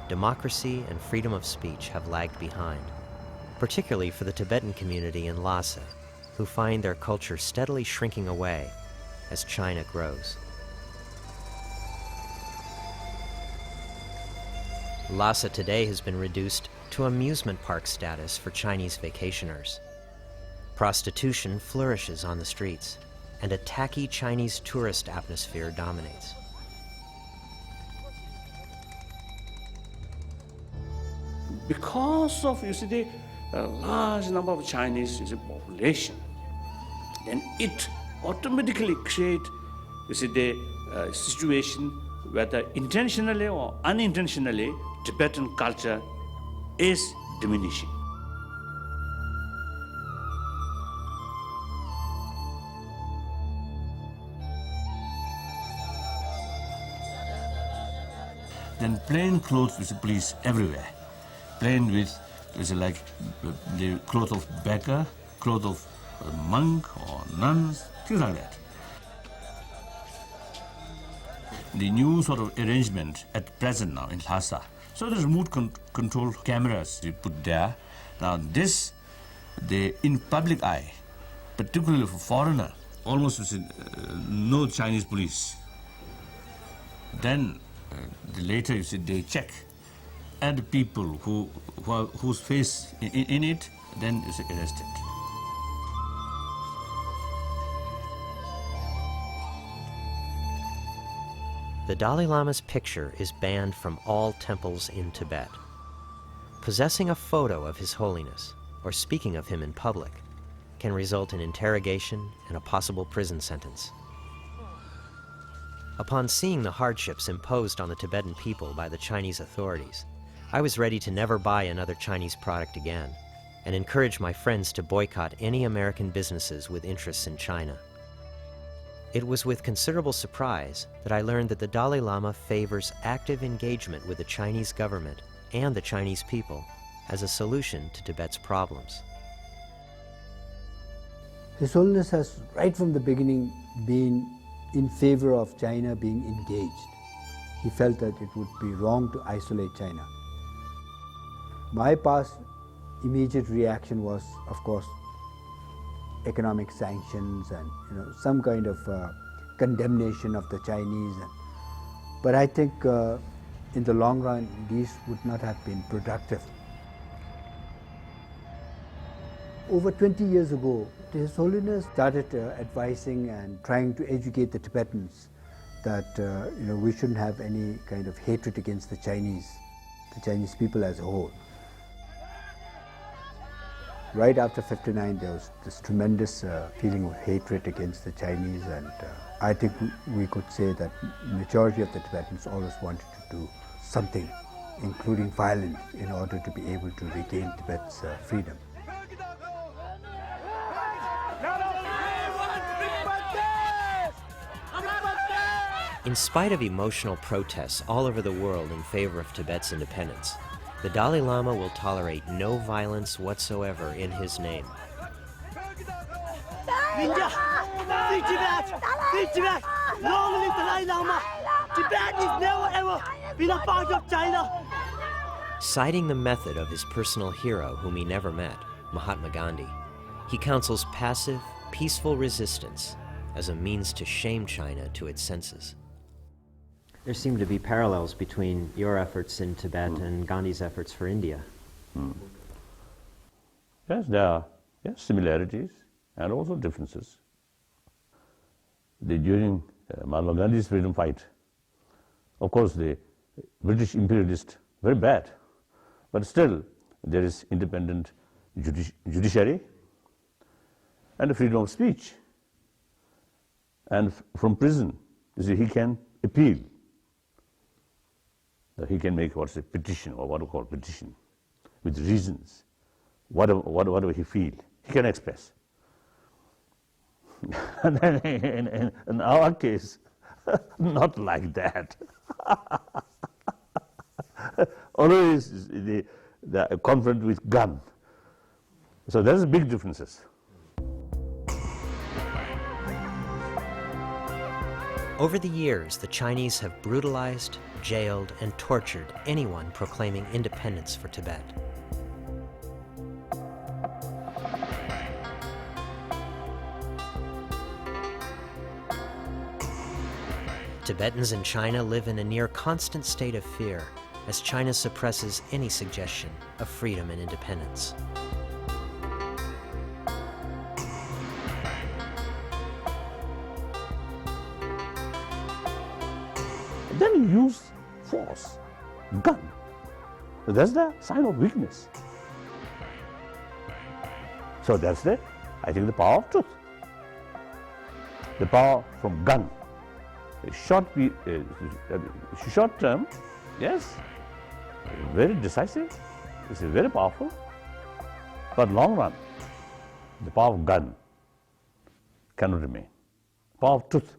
democracy and freedom of speech have lagged behind, particularly for the Tibetan community in Lhasa, who find their culture steadily shrinking away as China grows. Lhasa today has been reduced to amusement park status for Chinese vacationers. Prostitution flourishes on the streets, and a tacky Chinese tourist atmosphere dominates. Because of, you see, the large number of Chinese population, then it automatically creates, you see, the situation whether intentionally or unintentionally, Tibetan culture is diminishing. Then plain clothes with police everywhere. Plain with, is like the clothes of beggar, clothes of monk or nuns, things like that. The new sort of arrangement at present now in Lhasa. So there's remote control cameras you put there. Now this, in public eye, particularly for foreigner, almost no Chinese police. Then later you see they check, and the people whose face in it, then is arrested. The Dalai Lama's picture is banned from all temples in Tibet. Possessing a photo of His Holiness or speaking of him in public can result in interrogation and a possible prison sentence. Upon seeing the hardships imposed on the Tibetan people by the Chinese authorities, I was ready to never buy another Chinese product again and encourage my friends to boycott any American businesses with interests in China. It was with considerable surprise that I learned that the Dalai Lama favors active engagement with the Chinese government and the Chinese people as a solution to Tibet's problems. His Holiness has, right from the beginning, been in favor of China being engaged. He felt that it would be wrong to isolate China. My past immediate reaction was, of course, economic sanctions and some kind of condemnation of the Chinese. But I think in the long run, these would not have been productive. Over 20 years ago, His Holiness started advising and trying to educate the Tibetans that we shouldn't have any kind of hatred against the Chinese people as a whole. Right after '59, there was this tremendous feeling of hatred against the Chinese, and I think we could say that majority of the Tibetans always wanted to do something, including violence, in order to be able to regain Tibet's freedom. In spite of emotional protests all over the world in favor of Tibet's independence, the Dalai Lama will tolerate no violence whatsoever in his name. India! Free Tibet! Free Tibet! Long live Dalai Lama! Tibet is never ever been a part of China! Citing the method of his personal hero, whom he never met, Mahatma Gandhi, he counsels passive, peaceful resistance as a means to shame China to its senses. There seem to be parallels between your efforts in Tibet and Gandhi's efforts for India. Yes, there are similarities and also differences. During Mahatma Gandhi's freedom fight, of course, the British imperialists, very bad, but still there is independent judiciary and freedom of speech. And from prison, you see, he can appeal. He can make what's a petition, or what we call petition. with reasons, whatever he feels, he can express. And then in our case, not like that. Always the confront with gun. So there's big differences. Over the years, the Chinese have brutalized, jailed, and tortured anyone proclaiming independence for Tibet. Tibetans in China live in a near constant state of fear as China suppresses any suggestion of freedom and independence. Then you use force, gun. So that's the sign of weakness. So that's I think the power of truth. The power from gun. Short term, yes, very decisive, it's very powerful, but long run, the power of gun cannot remain. Power of truth,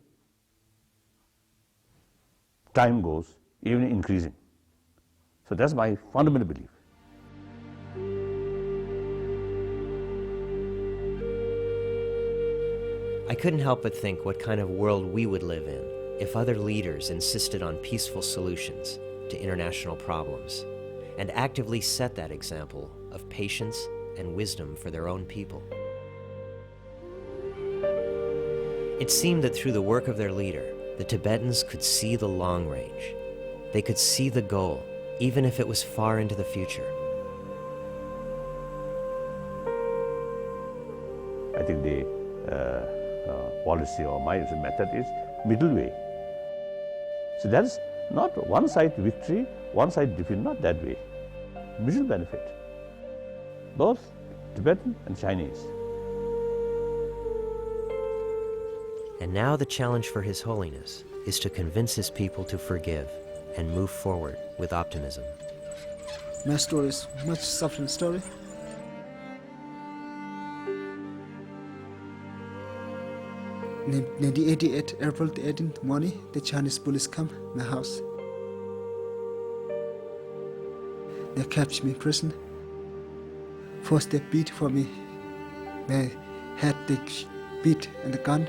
time goes, even increasing. So that's my fundamental belief. I couldn't help but think what kind of world we would live in if other leaders insisted on peaceful solutions to international problems and actively set that example of patience and wisdom for their own people. It seemed that through the work of their leader, the Tibetans could see the long range. They could see the goal, even if it was far into the future. I think the policy or my method is middle way. So that's not one side victory, one side defeat, not that way. Mutual benefit, both Tibetan and Chinese. And now the challenge for His Holiness is to convince his people to forgive and move forward with optimism. My story is much suffering story. In 1988, April the 18th morning, the Chinese police come to my house. They captured me in prison. First they beat for me. They had the beat and the gun,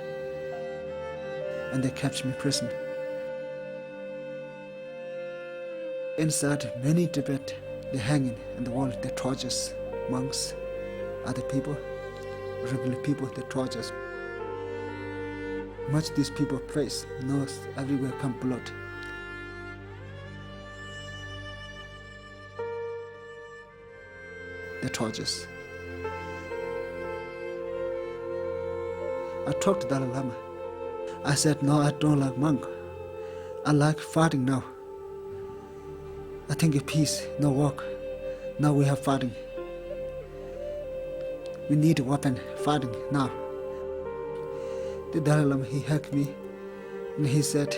and they captured me in prison. Inside many Tibet, they're hanging on the wall. They torture monks, other people, regular people. They torture. Much these people face, nose everywhere come blood. The tortures. I talked to Dalai Lama. I said, no, I don't like monk. I like fighting now. I think of peace, no work. Now we have fighting. We need a weapon, fighting now. The Dalai Lama, he hugged me and he said,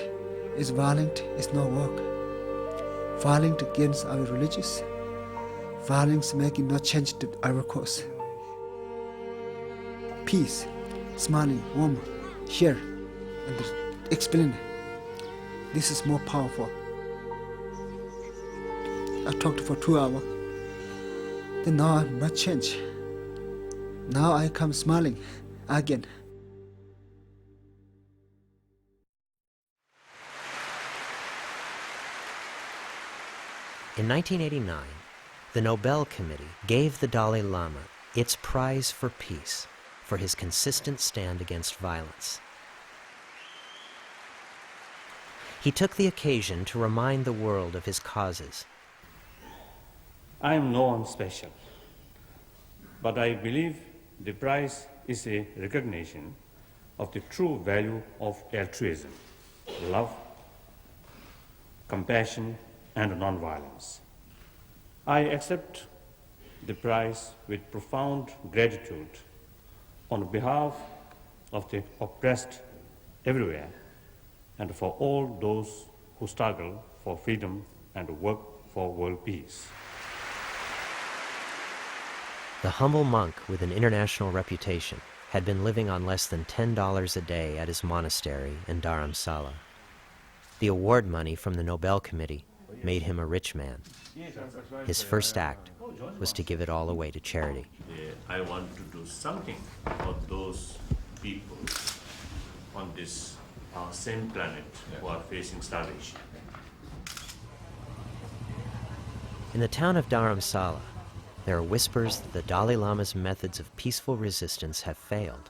it's violent, it's no work. Violent against our religious. Violence making no change to our course. Peace, smiling, warm, share, and explain. This is more powerful. I talked for 2 hours. Then now I must change. Now I come smiling again. In 1989, the Nobel Committee gave the Dalai Lama its prize for peace for his consistent stand against violence. He took the occasion to remind the world of his causes. I am no one special, but I believe the prize is a recognition of the true value of altruism, love, compassion, and non-violence. I accept the prize with profound gratitude on behalf of the oppressed everywhere and for all those who struggle for freedom and work for world peace. The humble monk with an international reputation had been living on less than $10 a day at his monastery in Dharamsala. The award money from the Nobel Committee made him a rich man. His first act was to give it all away to charity. I want to do something for those people on this same planet who are facing starvation. In the town of Dharamsala, there are whispers that the Dalai Lama's methods of peaceful resistance have failed,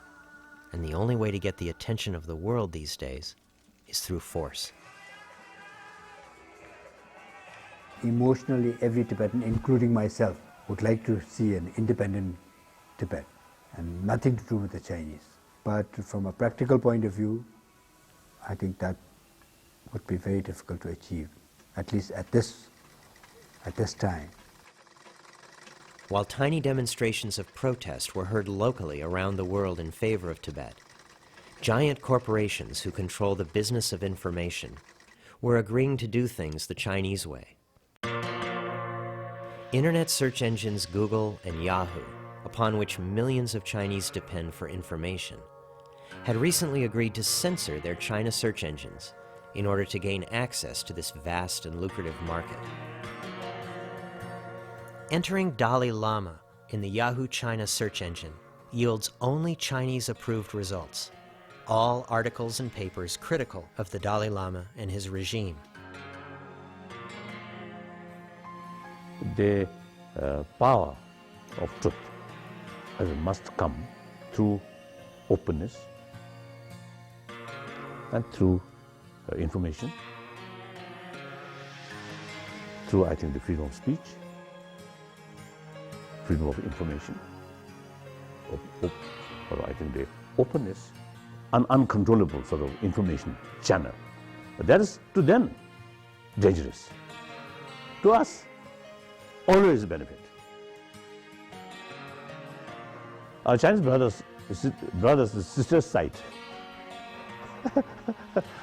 and the only way to get the attention of the world these days is through force. Emotionally, every Tibetan, including myself, would like to see an independent Tibet and nothing to do with the Chinese. But from a practical point of view, I think that would be very difficult to achieve, at least at this time. While tiny demonstrations of protest were heard locally around the world in favor of Tibet, giant corporations who control the business of information were agreeing to do things the Chinese way. Internet search engines Google and Yahoo, upon which millions of Chinese depend for information, had recently agreed to censor their China search engines in order to gain access to this vast and lucrative market. Entering Dalai Lama in the Yahoo China search engine yields only Chinese-approved results, all articles and papers critical of the Dalai Lama and his regime. The power of truth must come through openness and through information, through, I think, the freedom of speech, freedom of information, or I think the openness, an uncontrollable sort of information channel. That is to them dangerous. To us, always a benefit. Our Chinese brothers and sisters side,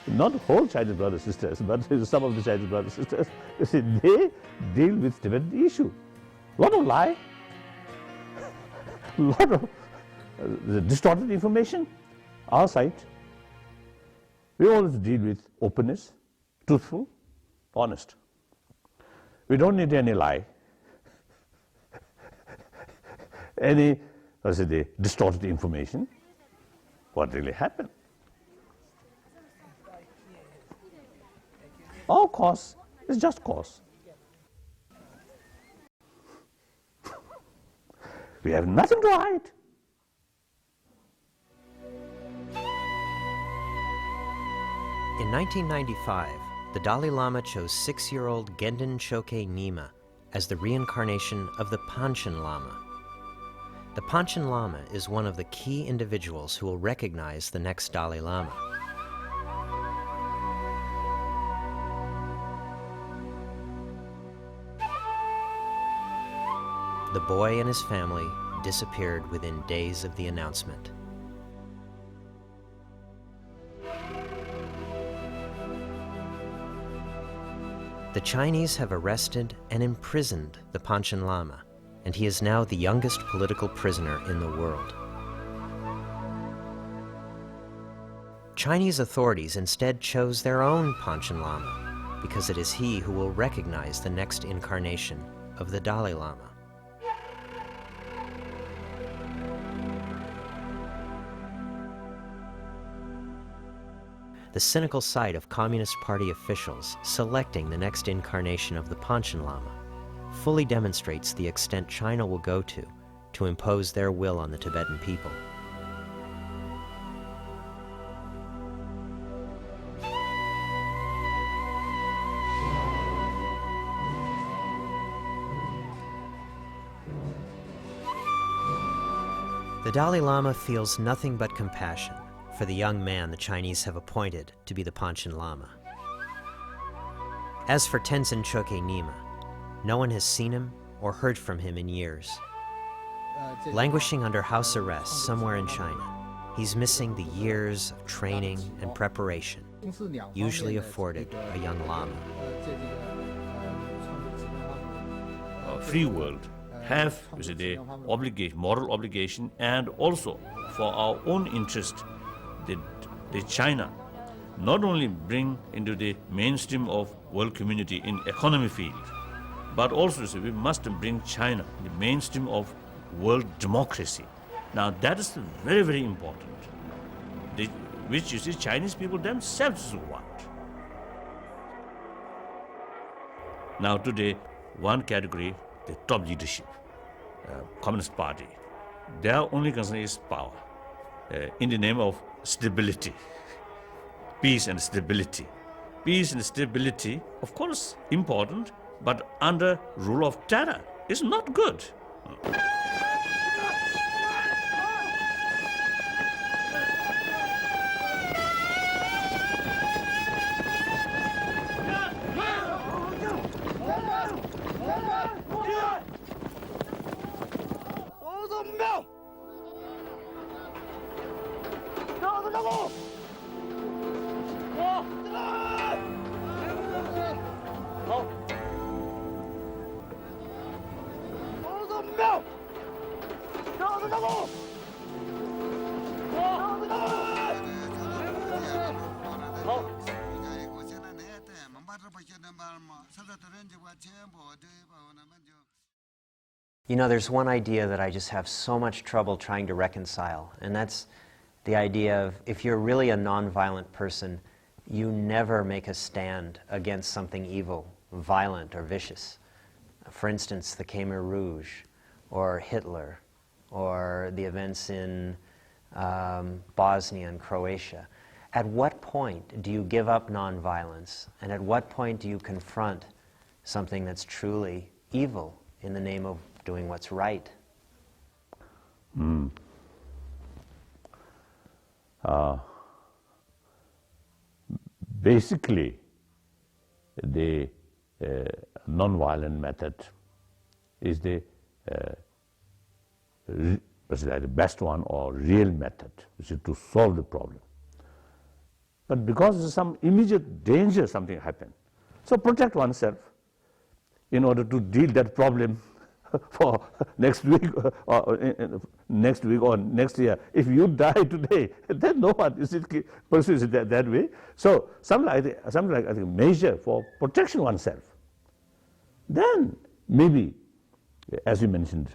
not whole Chinese brothers and sisters, but some of the Chinese brothers and sisters, you see, they deal with Tibetan issue. A lot of lie, a lot of distorted information. Our side, we always deal with openness, truthful, honest. We don't need any lie, any the distorted information, what really happened. Our cause is just cause. We have nothing to hide. In 1995, the Dalai Lama chose 6-year-old Gendon Choke Nyima as the reincarnation of the Panchen Lama. The Panchen Lama is one of the key individuals who will recognize the next Dalai Lama. The boy and his family disappeared within days of the announcement. The Chinese have arrested and imprisoned the Panchen Lama, and he is now the youngest political prisoner in the world. Chinese authorities instead chose their own Panchen Lama because it is he who will recognize the next incarnation of the Dalai Lama. The cynical sight of Communist Party officials selecting the next incarnation of the Panchen Lama fully demonstrates the extent China will go to impose their will on the Tibetan people. The Dalai Lama feels nothing but compassion for the young man the Chinese have appointed to be the Panchen Lama. As for Tenzin Choke Nyima, no one has seen him or heard from him in years. Languishing under house arrest somewhere in China, he's missing the years of training and preparation usually afforded a young Lama. Free world have, you see, the obligation, moral obligation, and also for our own interest, the China not only bring into the mainstream of world community in economy field, but also, you see, we must bring China in the mainstream of world democracy. Now that is very, very important, which you see Chinese people themselves want. Now today, one category, the top leadership, Communist Party, their only concern is power, in the name of stability, peace and stability. Peace and stability, of course, important, but under rule of terror is not good. You know, there's one idea that I just have so much trouble trying to reconcile, and that's the idea of if you're really a nonviolent person, you never make a stand against something evil, violent, or vicious. For instance, the Khmer Rouge, or Hitler, or the events in Bosnia and Croatia. At what point do you give up nonviolence, and at what point do you confront something that's truly evil in the name of doing what's right? Basically, the non-violent method is the best one or real method, which is to solve the problem. But because of some immediate danger, something happened. So protect oneself in order to deal that problem for next week or next year. If you die today, then no one pursues it that way. So something like I think measure for protection oneself. Then maybe, as you mentioned,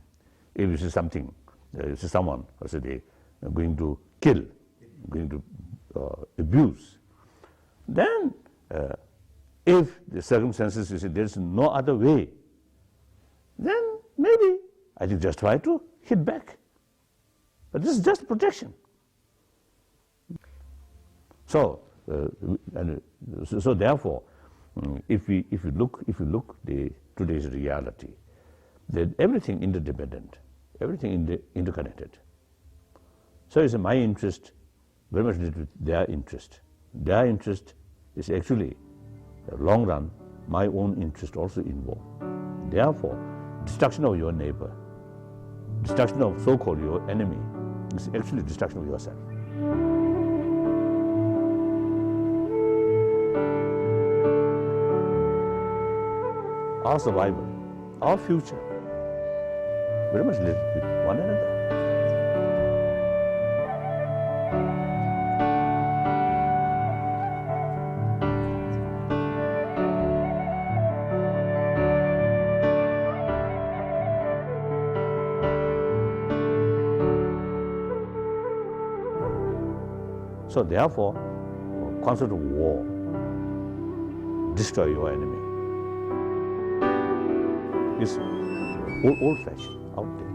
if you see something, you see someone, or say they are going to kill, going to abuse, then if the circumstances, you see, there is no other way, then maybe I think just try to hit back. But this is just protection. So, so therefore, if you look today's reality, that everything interdependent, everything interconnected. So it's my interest very much related with their interest. Their interest is actually, in the long run, my own interest also involved. Therefore, destruction of your neighbor, destruction of so-called your enemy, is actually destruction of yourself. Our survival, our future, very much related with one another. So therefore, concept of war, destroy your enemy, is old-fashioned, outdated.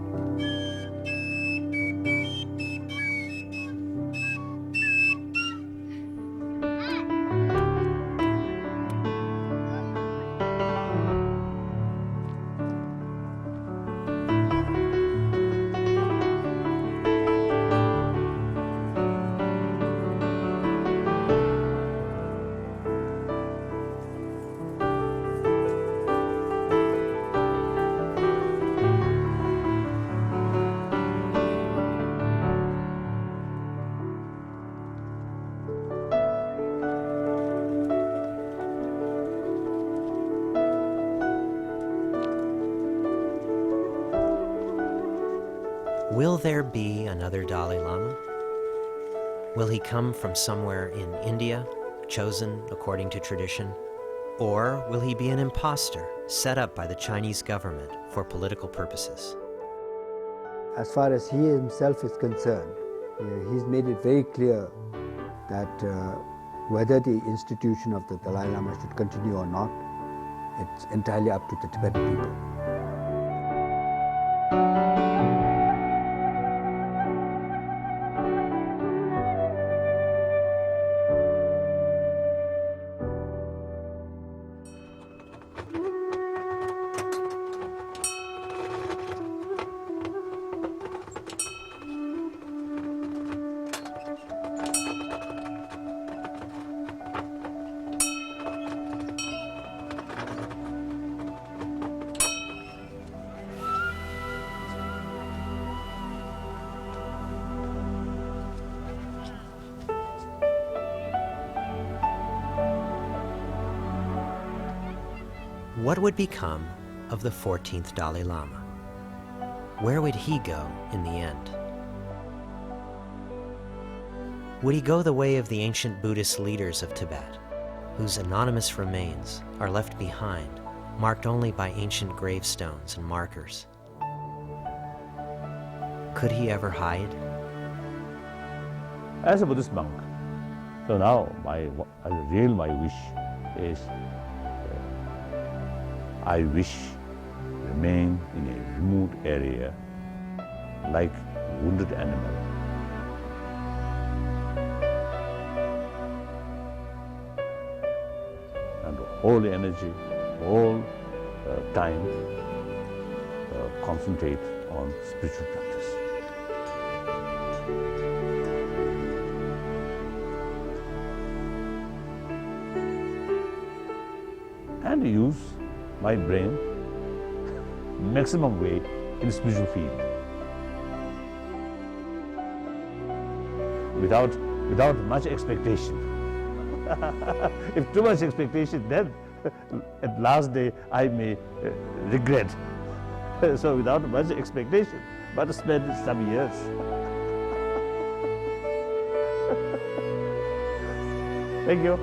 Will there be another Dalai Lama? Will he come from somewhere in India, chosen according to tradition? Or will he be an imposter set up by the Chinese government for political purposes? As far as he himself is concerned, he's made it very clear that whether the institution of the Dalai Lama should continue or not, it's entirely up to the Tibetan people. What would become of the 14th Dalai Lama? Where would he go in the end? Would he go the way of the ancient Buddhist leaders of Tibet, whose anonymous remains are left behind, marked only by ancient gravestones and markers? Could he ever hide? As a Buddhist monk, so now my wish is I wish to remain in a remote area like a wounded animal. And all the energy, all time concentrate on spiritual practice. And use my brain maximum way in spiritual field. Without much expectation. If too much expectation, then at last day I may regret. So without much expectation, but spend some years. Thank you.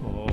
Oh.